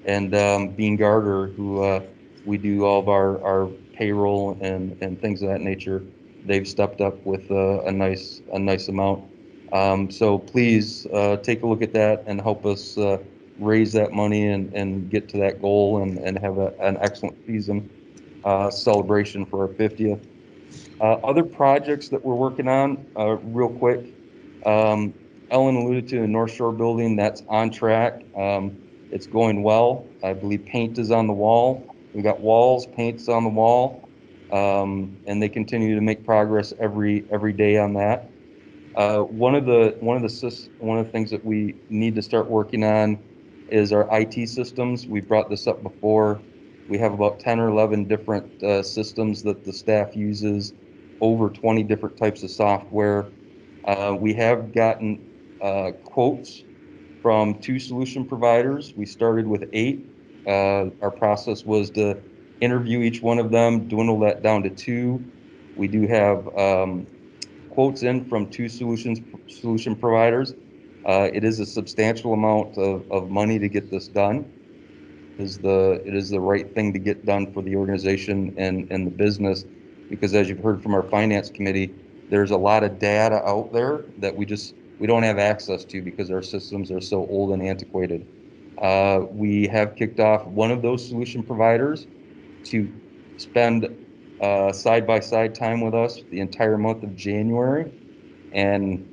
And Bean Garter, who we do all of our payroll and things of that nature, they've stepped up with a nice amount. So please take a look at that and help us raise that money and get to that goal and have an excellent season celebration for our 50th. Other projects that we're working on, real quick. Ellen alluded to the North Shore building. That's on track. It's going well. I believe paint is on the wall. We got walls, paint's on the wall, and they continue to make progress every day on that. One of the things that we need to start working on is our IT systems. We brought this up before. We have about 10 or 11 different systems that the staff uses, over 20 different types of software. We have gotten quotes from 2 solution providers. We started with 8. Our process was to interview each one of them, dwindle that down to 2. We do have quotes in from 2 solution providers. It is a substantial amount of money to get this done. It is the right thing to get done for the organization and the business, because as you've heard from our finance committee, there's a lot of data out there that we don't have access to because our systems are so old and antiquated. We have kicked off one of those solution providers to spend side-by-side time with us the entire month of January, and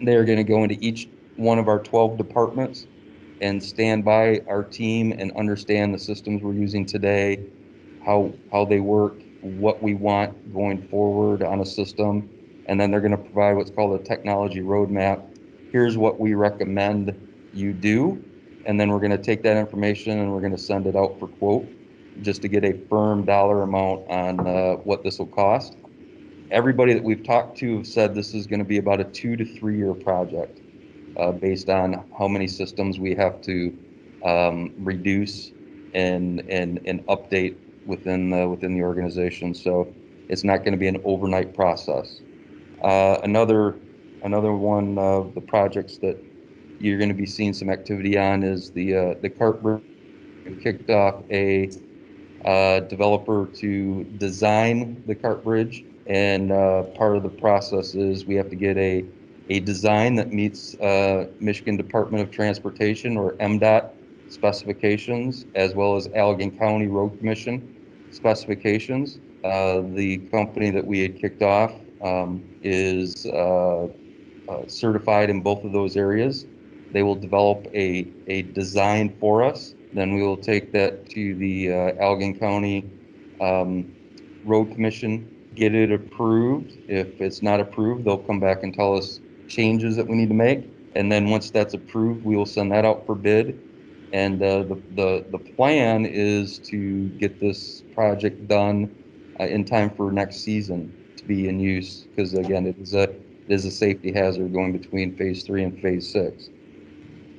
they're going to go into each one of our 12 departments and stand by our team and understand the systems we're using today, how they work, what we want going forward on a system, and then they're going to provide what's called a technology roadmap. Here's what we recommend you do, and then we're going to take that information and we're going to send it out for quote, just to get a firm dollar amount on what this will cost. Everybody that we've talked to have said this is going to be about a 2 to 3 year project based on how many systems we have to reduce and update within the organization. So it's not going to be an overnight process. Another one of the projects that you're going to be seeing some activity on is the cart. We've kicked off a developer to design the cart bridge, and part of the process is we have to get a design that meets Michigan Department of Transportation, or MDOT, specifications, as well as Allegan County Road Commission specifications. The company that we had kicked off is certified in both of those areas. They will develop a design for us. Then we will take that to the Allegan County Road Commission, get it approved. If it's not approved, they'll come back and tell us changes that we need to make. And then once that's approved, we will send that out for bid. And the plan is to get this project done in time for next season to be in use, because again, it is a safety hazard going between phase 3 and phase 6.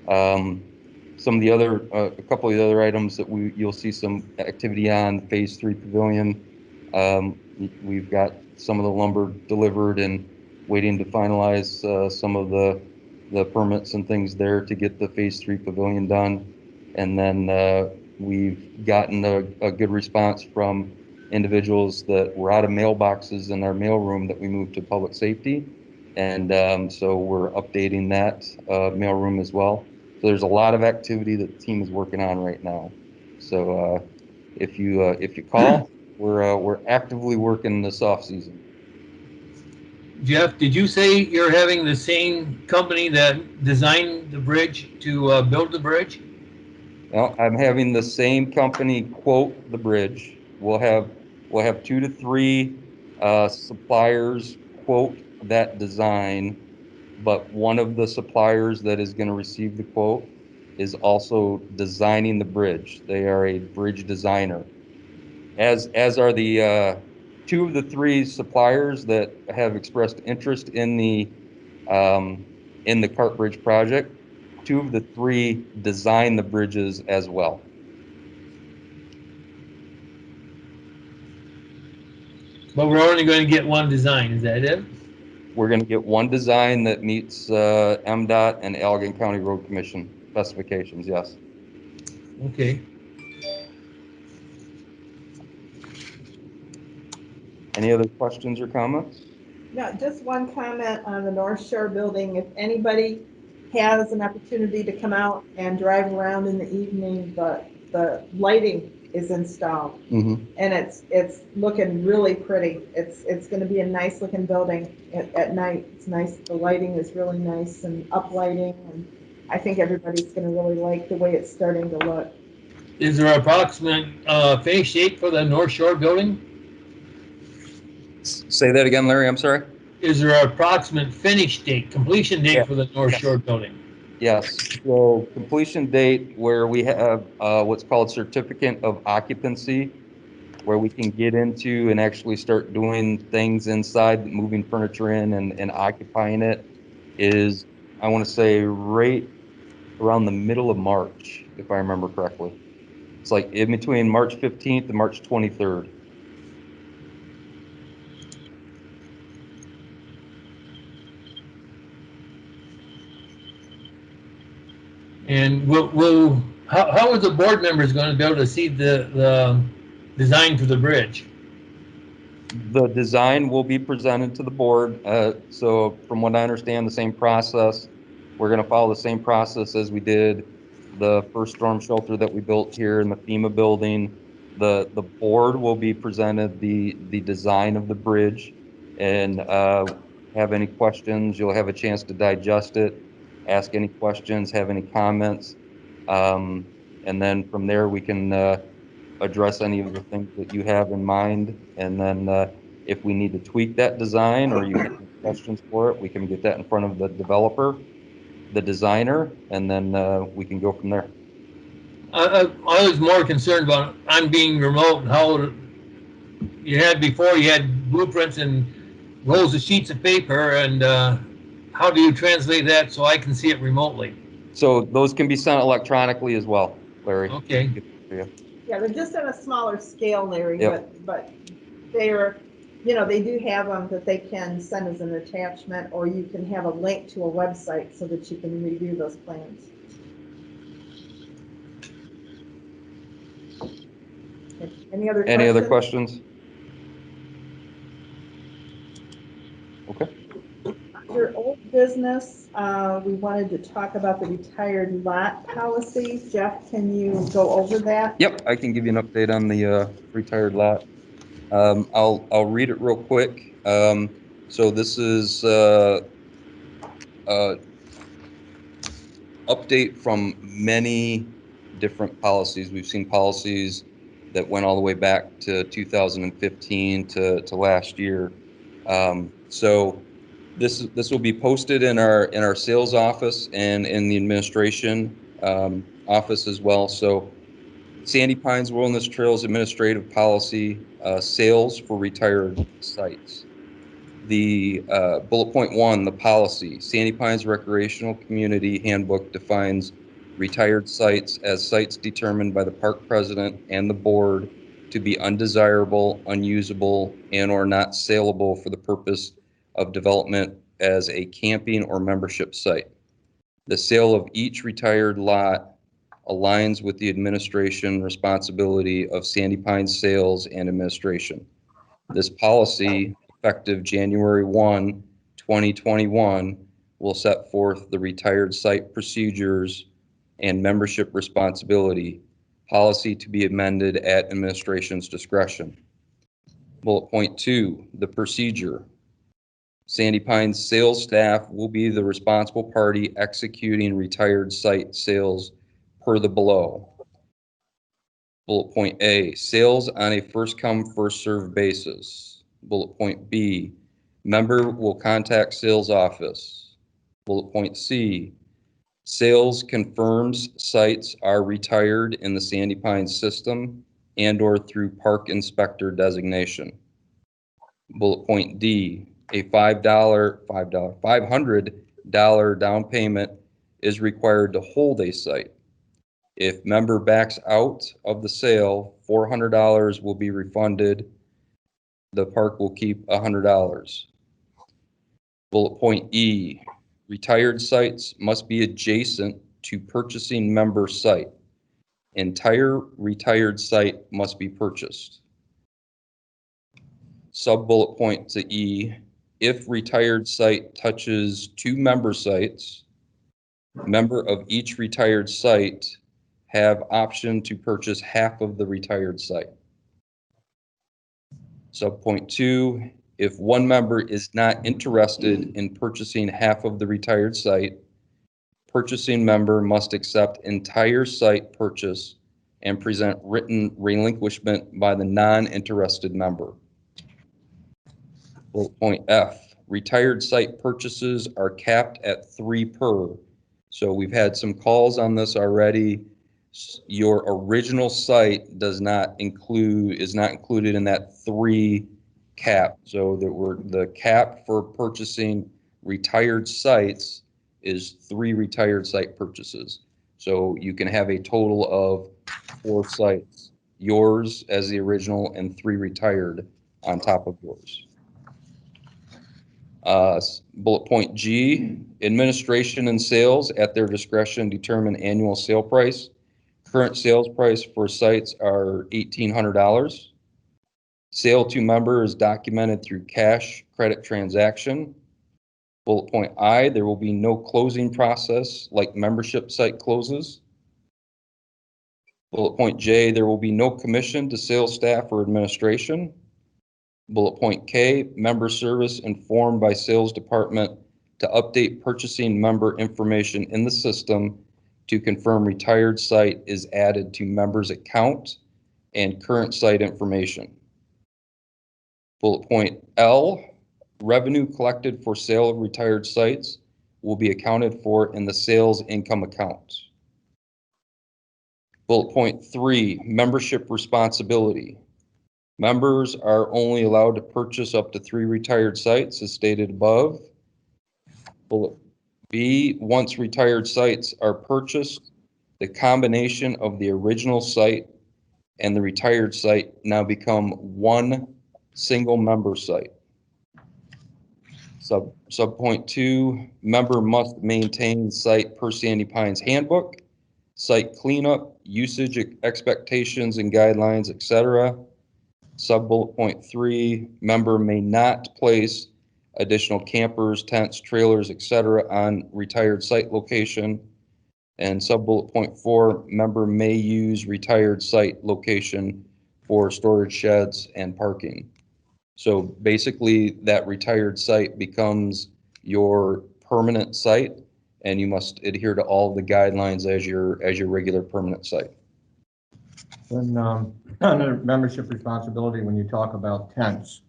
Some of the other, a couple of the other items that you'll see some activity on phase 3 pavilion. We've got some of the lumber delivered and waiting to finalize some of the permits and things there to get the phase 3 pavilion done. And then we've gotten a good response from individuals that were out of mailboxes in our mailroom that we moved to public safety. And so we're updating that mailroom as well. So there's a lot of activity that the team is working on right now. So if you call, we're actively working this off season. Jeff, did you say you're having the same company that designed the bridge to build the bridge? Well, I'm having the same company quote the bridge. We'll have 2 to 3 suppliers quote that design, but one of the suppliers that is going to receive the quote is also designing the bridge. They are a bridge designer, as are the 2 of the 3 suppliers that have expressed interest in the cart bridge project. 2 of the 3 design the bridges as well. But we're only going to get one design, is that it? We're going to get one design that meets MDOT and Allegan County Road Commission specifications, yes. Okay. Any other questions or comments? No, just one comment on the North Shore building. If anybody has an opportunity to come out and drive around in the evening, the lighting is installed. Mm-hmm. And it's looking really pretty. It's going to be a nice looking building at night. It's nice. The lighting is really nice and uplighting, and I think everybody's going to really like the way it's starting to look. Is there an approximate finish date for the North Shore building? Say that again, Larry, I'm sorry? Is there an approximate finish date, completion date for the North Shore building? Yes. So completion date where we have what's called certificate of occupancy, where we can get into and actually start doing things inside, moving furniture in and occupying it, is, I want to say, right around the middle of March, if I remember correctly. It's like in between March 15th and March 23rd. And how are the board members going to be able to see the design for the bridge? The design will be presented to the board. So from what I understand, the same process. We're going to follow the same process as we did the first storm shelter that we built here in the FEMA building. The board will be presented the design of the bridge, and have any questions. You'll have a chance to digest it, ask any questions, have any comments, and then from there we can address any of the things that you have in mind. And then if we need to tweak that design or you have any questions for it, we can get that in front of the developer, the designer, and then we can go from there. I was more concerned about I'm being remote, how you had before, you had blueprints and rolls of sheets of paper, and how do you translate that so I can see it remotely? So those can be sent electronically as well, Larry. Okay. Yeah, they're just on a smaller scale, Larry, Yep. but they're, they do have them that they can send as an attachment, or you can have a link to a website so that you can review those plans. Any other Any other questions? questions? Okay. Under old business, we wanted to talk about the retired lot policy. Jeff, can you go over that? Yep, I can give you an update on the retired lot. I'll read it real quick. So this is update from many different policies. We've seen policies that went all the way back to 2015 to last year. So this will be posted in our sales office and in the administration office as well. So Sandy Pines Wilderness Trails Administrative Policy, sales for retired sites. The bullet point 1, the policy. Sandy Pines Recreational Community Handbook defines retired sites as sites determined by the park president and the board to be undesirable, unusable, and or not saleable for the purpose of development as a camping or membership site. The sale of each retired lot aligns with the administration responsibility of Sandy Pines Sales and Administration. This policy, effective January 1, 2021, will set forth the retired site procedures and membership responsibility policy to be amended at administration's discretion. Bullet point 2, the procedure. Sandy Pines sales staff will be the responsible party executing retired site sales per the below. Bullet point A, sales on a first come, first served basis. Bullet point B, member will contact sales office. Bullet point C, sales confirms sites are retired in the Sandy Pines system and or through park inspector designation. Bullet point D, a $500 down payment is required to hold a site. If member backs out of the sale, $400 will be refunded. The park will keep $100. Bullet point E, retired sites must be adjacent to purchasing member site. Entire retired site must be purchased. Sub bullet point to E, if retired site touches 2 member sites, member of each retired site have option to purchase half of the retired site. Sub point 2, if one member is not interested in purchasing half of the retired site, purchasing member must accept entire site purchase and present written relinquishment by the non-interested member. Bullet point F, retired site purchases are capped at 3 per. So we've had some calls on this already. Your original site is not included in that 3 cap. So the cap for purchasing retired sites is 3 retired site purchases. So you can have a total of 4 sites, yours as the original and 3 retired on top of yours. Bullet point G, administration and sales at their discretion determine annual sale price. Current sales price for sites are $1,800. Sale to member is documented through cash credit transaction. Bullet point I, there will be no closing process like membership site closes. Bullet point J, there will be no commission to sales staff or administration. Bullet point K, member service informed by sales department to update purchasing member information in the system to confirm retired site is added to members' account and current site information. Bullet point L, revenue collected for sale of retired sites will be accounted for in the sales income account. Bullet point 3, membership responsibility. Members are only allowed to purchase up to 3 retired sites as stated above. Bullet B, once retired sites are purchased, the combination of the original site and the retired site now become one single member site. Sub point 2, member must maintain site per Sandy Pines handbook. site cleanup, usage expectations and guidelines, etc. Sub-bullet point 3, member may not place additional campers, tents, trailers, etc. on retired site location. And sub-bullet point 4, member may use retired site location for storage sheds and parking. So basically, that retired site becomes your permanent site, and you must adhere to all the guidelines as your regular permanent site. When, under membership responsibility, when you talk about tents,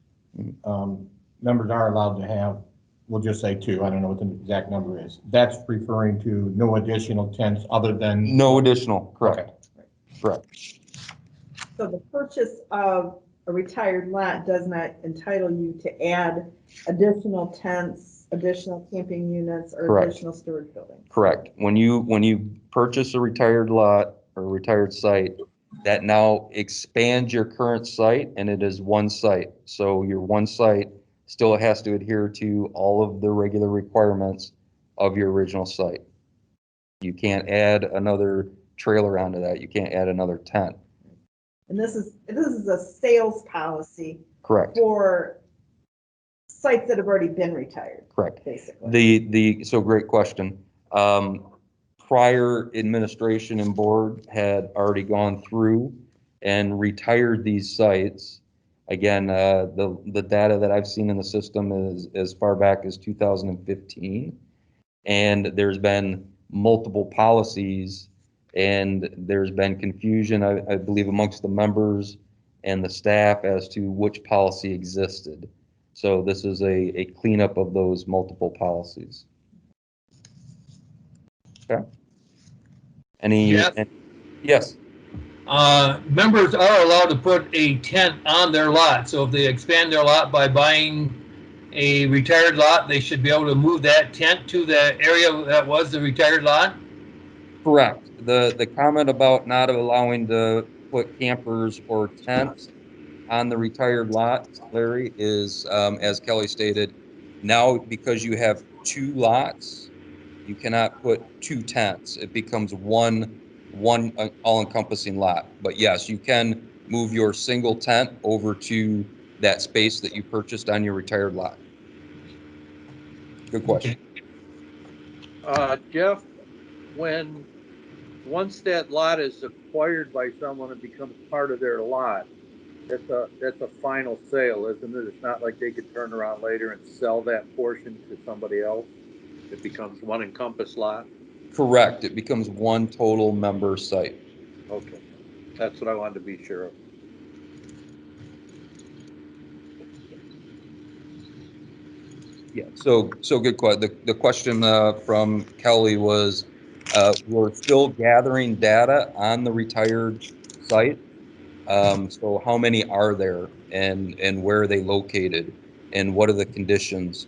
members are allowed to have, we'll just say 2, I don't know what the exact number is. That's referring to no additional tents other than. No additional, correct. Okay. Correct. So the purchase of a retired lot does not entitle you to add additional tents, additional camping units, or Correct. additional storage buildings. Correct. When you purchase a retired lot or a retired site, that now expands your current site, and it is one site. So your one site still has to adhere to all of the regular requirements of your original site. You can't add another trailer onto that. You can't add another tent. And this is a sales policy Correct. for sites that have already been retired. Correct. Basically. So great question. Prior administration and board had already gone through and retired these sites. Again, the data that I've seen in the system is as far back as 2015. And there's been multiple policies, and there's been confusion, I believe, amongst the members and the staff as to which policy existed. So this is a cleanup of those multiple policies. Okay. Yes. Members are allowed to put a tent on their lot. So if they expand their lot by buying a retired lot, they should be able to move that tent to the area that was the retired lot? Correct. The comment about not allowing to put campers or tents on the retired lot, Larry, is, as Kelly stated, now because you have 2 lots, you cannot put 2 tents. It becomes one all-encompassing lot. But yes, you can move your single tent over to that space that you purchased on your retired lot. Good question. Jeff, once that lot is acquired by someone and becomes part of their lot, that's a final sale, isn't it? It's not like they could turn around later and sell that portion to somebody else. It becomes one encompass lot. Correct. It becomes one total member site. Okay, that's what I wanted to be sure of. Yeah. So good question. The question from Kelly was, we're still gathering data on the retired site. So how many are there, and where are they located, and what are the conditions?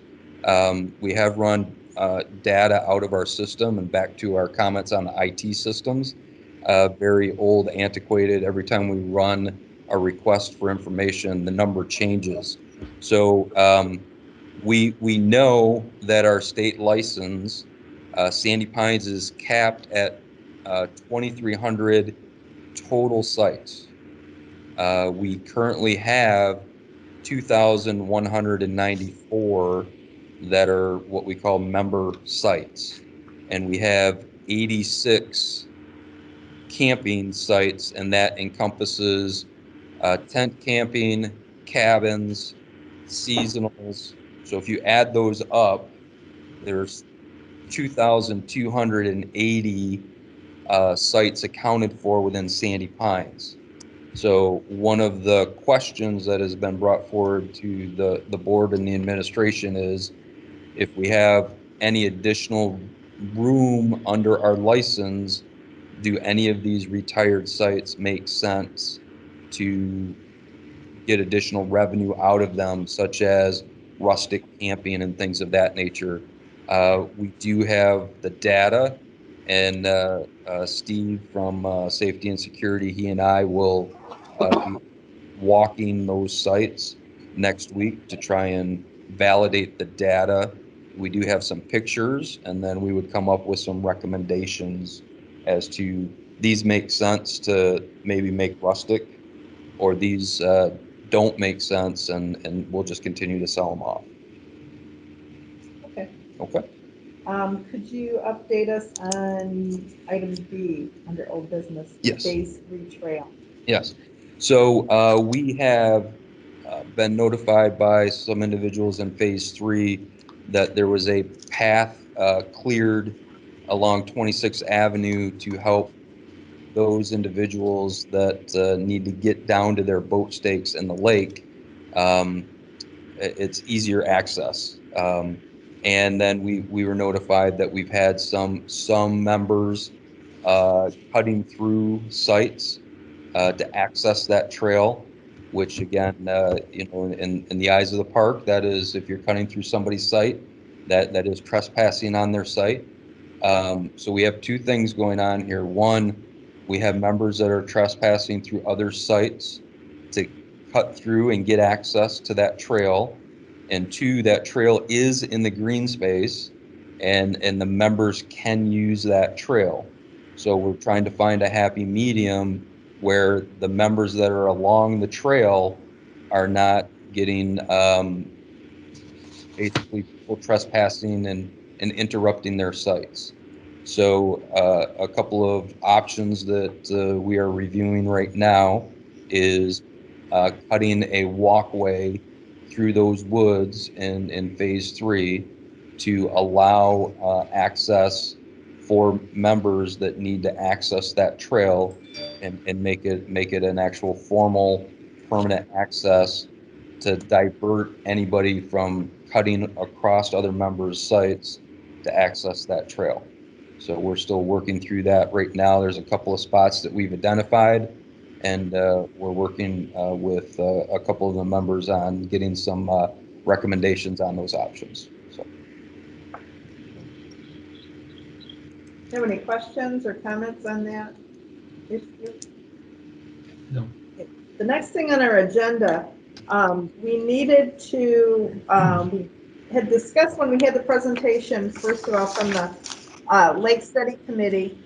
We have run data out of our system, and back to our comments on the IT systems, very old, antiquated. Every time we run a request for information, the number changes. So we know that our state license, Sandy Pines, is capped at 2,300 total sites. We currently have 2,194 that are what we call member sites, and we have 86 camping sites, and that encompasses tent camping, cabins, seasonals. So if you add those up, there's 2,280 sites accounted for within Sandy Pines. So one of the questions that has been brought forward to the board and the administration is, if we have any additional room under our license, do any of these retired sites make sense to get additional revenue out of them, such as rustic camping and things of that nature? We do have the data, and Steve from Safety and Security, he and I will be walking those sites next week to try and validate the data. We do have some pictures, and then we would come up with some recommendations as to these make sense to maybe make rustic, or these don't make sense, and we'll just continue to sell them off. Okay. Okay. Could you update us on item B under old business? Yes. Phase 3 trail. Yes. So we have been notified by some individuals in phase 3 that there was a path cleared along 26th Avenue to help those individuals that need to get down to their boat stakes in the lake. It's easier access. And then we were notified that we've had some members cutting through sites to access that trail, which again, in the eyes of the park, that is, if you're cutting through somebody's site, that is trespassing on their site. So we have two things going on here. One, we have members that are trespassing through other sites to cut through and get access to that trail. And two, that trail is in the green space, and the members can use that trail. So we're trying to find a happy medium where the members that are along the trail are not getting basically people trespassing and interrupting their sites. So a couple of options that we are reviewing right now is cutting a walkway through those woods in phase 3 to allow access for members that need to access that trail and make it an actual formal permanent access to divert anybody from cutting across other members' sites to access that trail. So we're still working through that right now. There's a couple of spots that we've identified, and we're working with a couple of the members on getting some recommendations on those options. So. Do you have any questions or comments on that issue? No. Okay. The next thing on our agenda, we needed to, we had discussed when we had the presentation, first of all, from the Lake Study Committee.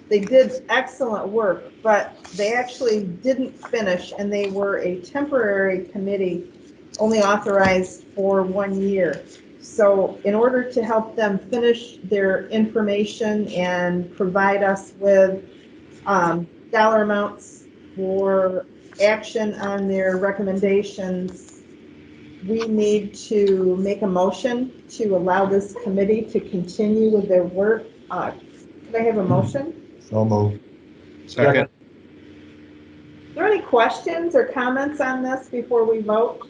They did excellent work, but they actually didn't finish, and they were a temporary committee, only authorized for 1 year. So in order to help them finish their information and provide us with dollar amounts for action on their recommendations, we need to make a motion to allow this committee to continue with their work. Could I have a motion? So moved. Second. Are there any questions or comments on this before we vote?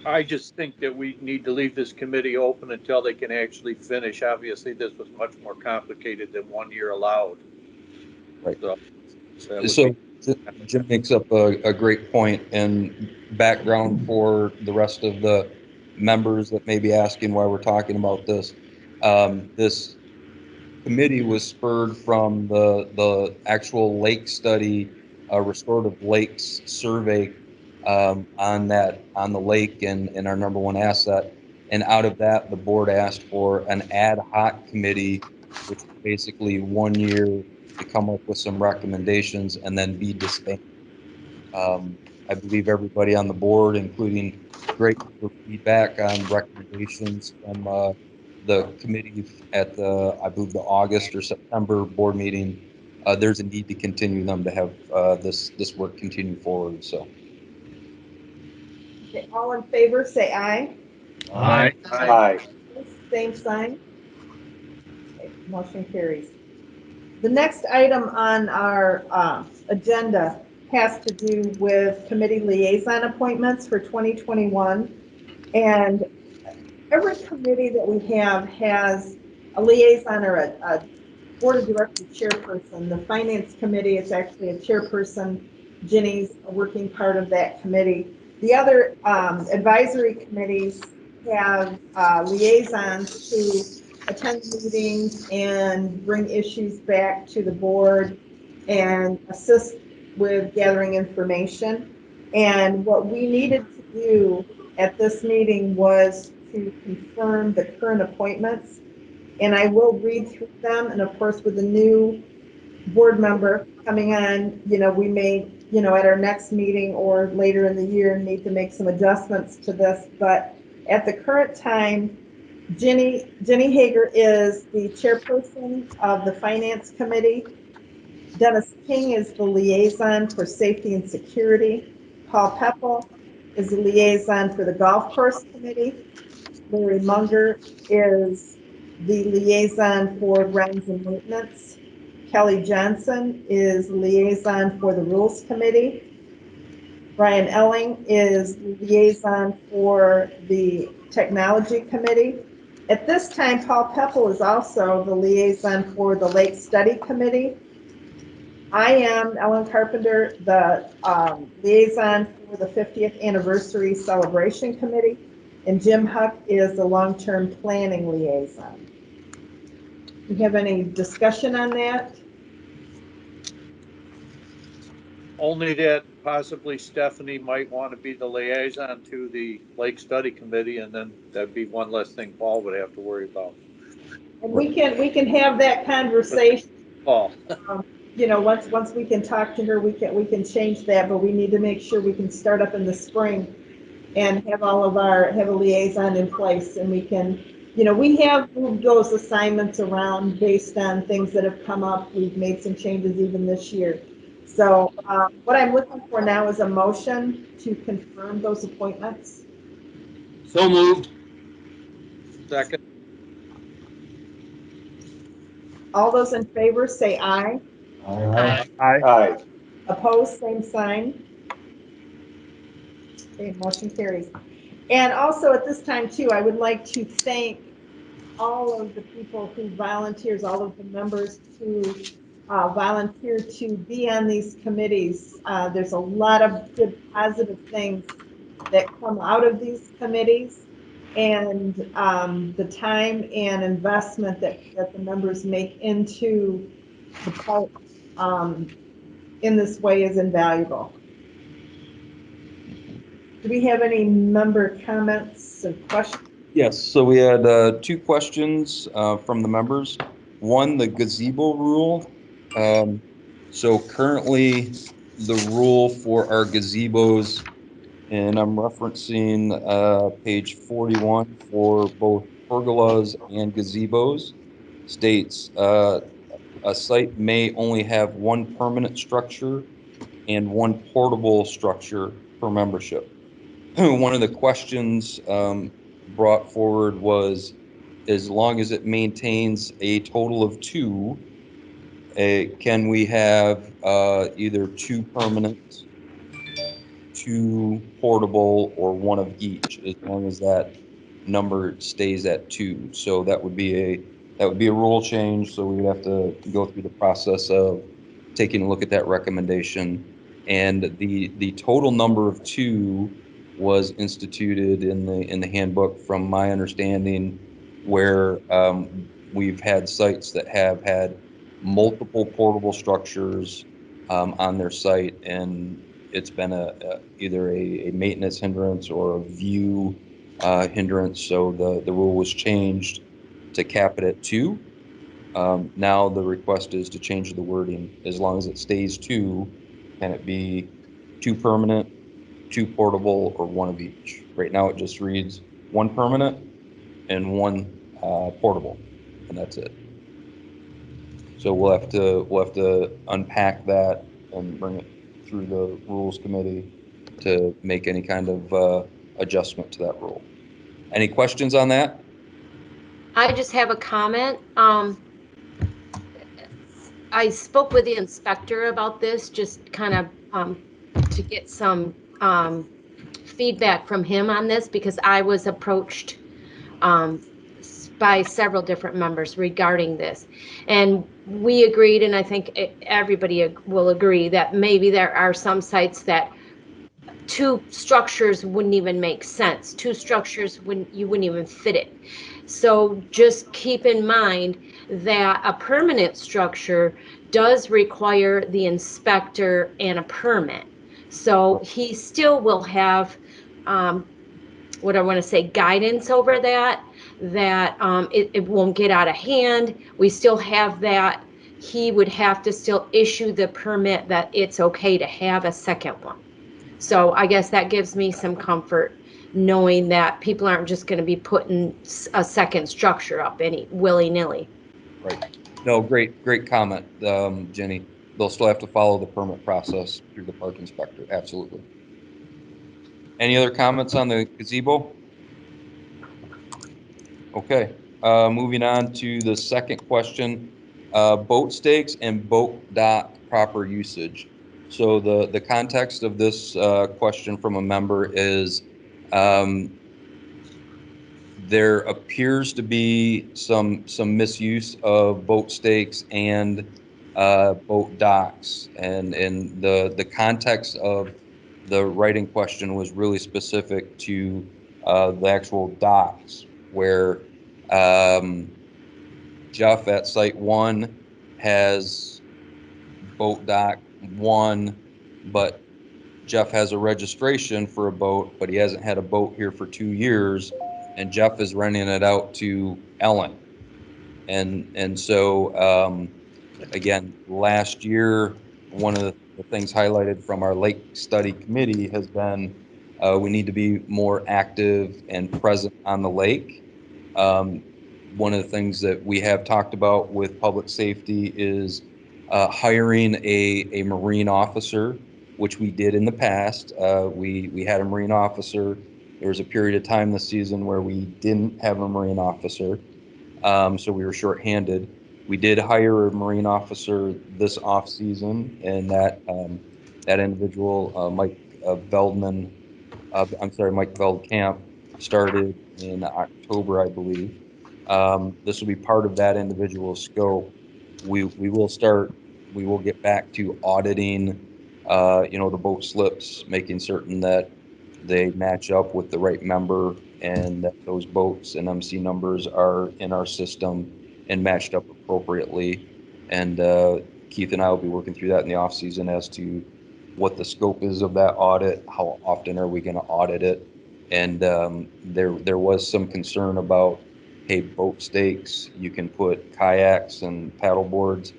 I just think that we need to leave this committee open until they can actually finish. Obviously, this was much more complicated than 1 year allowed. Right. So Jim makes up a great point and background for the rest of the members that may be asking why we're talking about this. This committee was spurred from the actual lake study, restorative lakes survey on the lake and our number one asset. And out of that, the board asked for an ad hoc committee, which is basically 1 year to come up with some recommendations and then be disbanded. I believe everybody on the board, including great feedback on recommendations from the committee at I believe the August or September board meeting. There's a need to continue them to have this work continue forward. So. Okay, all in favor, say aye. Aye. Aye. Same sign. Okay, motion carries. The next item on our agenda has to do with committee liaison appointments for 2021. And every committee that we have has a liaison or a board of directors chairperson. The finance committee is actually a chairperson. Ginny's a working part of that committee. The other advisory committees have liaisons who attend meetings and bring issues back to the board and assist with gathering information. And what we needed to do at this meeting was to confirm the current appointments. And I will read through them, and of course, with the new board member coming on, we may, at our next meeting or later in the year, need to make some adjustments to this. But at the current time, Jenny Hager is the chairperson of the Finance Committee. Dennis King is the liaison for Safety and Security. Paul Peppel is the liaison for the Golf Course Committee. Larry Munger is the liaison for Grounds and Maintenance. Kelly Johnson is liaison for the Rules Committee. Brian Elling is liaison for the Technology Committee. At this time, Paul Peppel is also the liaison for the Lake Study Committee. I am Ellen Carpenter, the liaison for the 50th Anniversary Celebration Committee, and Jim Huck is the Long-Term Planning Liaison. Do you have any discussion on that? Only that possibly Stephanie might want to be the liaison to the Lake Study Committee, and then that'd be one less thing Paul would have to worry about. And we can have that conversation. Paul. Once we can talk to her, we can change that, but we need to make sure we can start up in the spring and have have a liaison in place, and we can, we have moved those assignments around based on things that have come up. We've made some changes even this year. So what I'm looking for now is a motion to confirm those appointments. So moved. Second. All those in favor say aye. Aye. Aye. Opposed, same sign. Okay, motion carries. And also at this time too, I would like to thank all of the people who volunteers, all of the members who volunteer to be on these committees. There's a lot of good positive things that come out of these committees, and the time and investment that the members make into the part in this way is invaluable. Do we have any member comments or questions? Yes, so we had 2 questions from the members. One, the gazebo rule. So currently, the rule for our gazebos, and I'm referencing page 41 for both pergolas and gazebos, states a site may only have 1 permanent structure and 1 portable structure per membership. One of the questions brought forward was, as long as it maintains a total of 2, can we have either 2 permanent, 2 portable, or 1 of each, as long as that number stays at 2? So that would be a rule change. So we would have to go through the process of taking a look at that recommendation, and the total number of 2 was instituted in the handbook, from my understanding, where we've had sites that have had multiple portable structures on their site, and it's been either a maintenance hindrance or a view hindrance. So the rule was changed to cap it at 2. Now the request is to change the wording. As long as it stays 2, can it be 2 permanent, 2 portable, or 1 of each? Right now it just reads 1 permanent and 1 portable, and that's it. So we'll have to unpack that and bring it through the rules committee to make any kind of adjustment to that rule. Any questions on that? I just have a comment. I spoke with the inspector about this, just kind of to get some feedback from him on this, because I was approached by several different members regarding this. And we agreed, and I think everybody will agree, that maybe there are some sites that 2 structures wouldn't even make sense. 2 structures you wouldn't even fit it. So just keep in mind that a permanent structure does require the inspector and a permit. So he still will have, what I want to say, guidance over that. that it won't get out of hand. We still have that. He would have to still issue the permit that it's okay to have a second one. So I guess that gives me some comfort knowing that people aren't just going to be putting a second structure up any willy-nilly. Right. No, great comment, Jenny. They'll still have to follow the permit process through the park inspector. Absolutely. Any other comments on the gazebo? Okay. Moving on to the second question, boat stakes and boat dock proper usage. So the context of this question from a member is there appears to be some misuse of boat stakes and boat docks, and the context of the writing question was really specific to the actual docks, where Jeff at Site 1 has boat dock 1, but Jeff has a registration for a boat, but he hasn't had a boat here for 2 years, and Jeff is renting it out to Ellen. And so, again, last year, one of the things highlighted from our lake study committee has been we need to be more active and present on the lake. One of the things that we have talked about with public safety is hiring a marine officer, which we did in the past. We had a marine officer. There was a period of time this season where we didn't have a marine officer, so we were shorthanded. We did hire a marine officer this off season, and that individual, Mike Veldman, Mike Veldkamp, started in October, I believe. This will be part of that individual's scope. We will get back to auditing, the boat slips, making certain that they match up with the right member and that those boats and MC numbers are in our system and matched up appropriately. And Keith and I will be working through that in the off season as to what the scope is of that audit, how often are we going to audit it. And there was some concern about, hey, boat stakes, you can put kayaks and paddle boards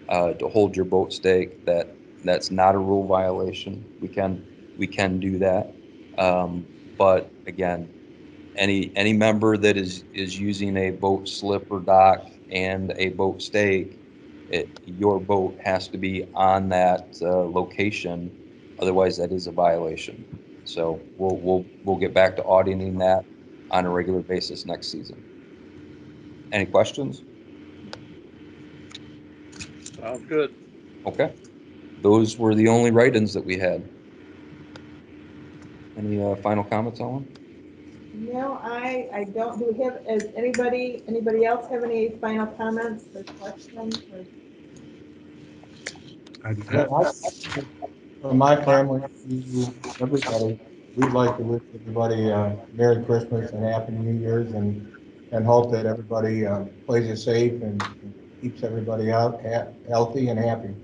to hold your boat stake. That's not a rule violation. We can do that. But again, any member that is using a boat slip or dock and a boat stake, your boat has to be on that location. Otherwise, that is a violation. So we'll get back to auditing that on a regular basis next season. Any questions? Sounds good. Okay. Those were the only write-ins that we had. Any final comments, Ellen? No, I don't. Do we have, is anybody else have any final comments or questions? From my family to everybody, we'd like to wish everybody Merry Christmas and Happy New Year's, and hope that everybody plays it safe and keeps everybody out healthy and happy.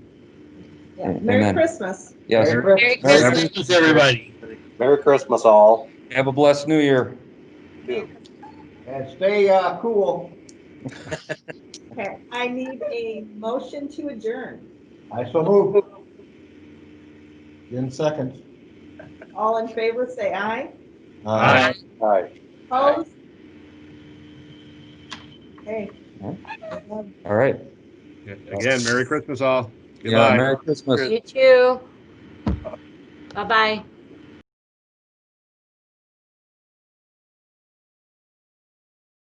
Yeah. Merry Amen. Christmas. Yes. Merry Merry Christmas. Christmas, everybody. Merry Christmas, all. Have a blessed New Year. And stay cool. Okay, I need a motion to adjourn. I so move. In seconds. All in favor, say aye. Aye. Aye. Opposed? Okay. All right. Again, Merry Christmas all. Yeah, Merry Christmas. You too. Bye-bye.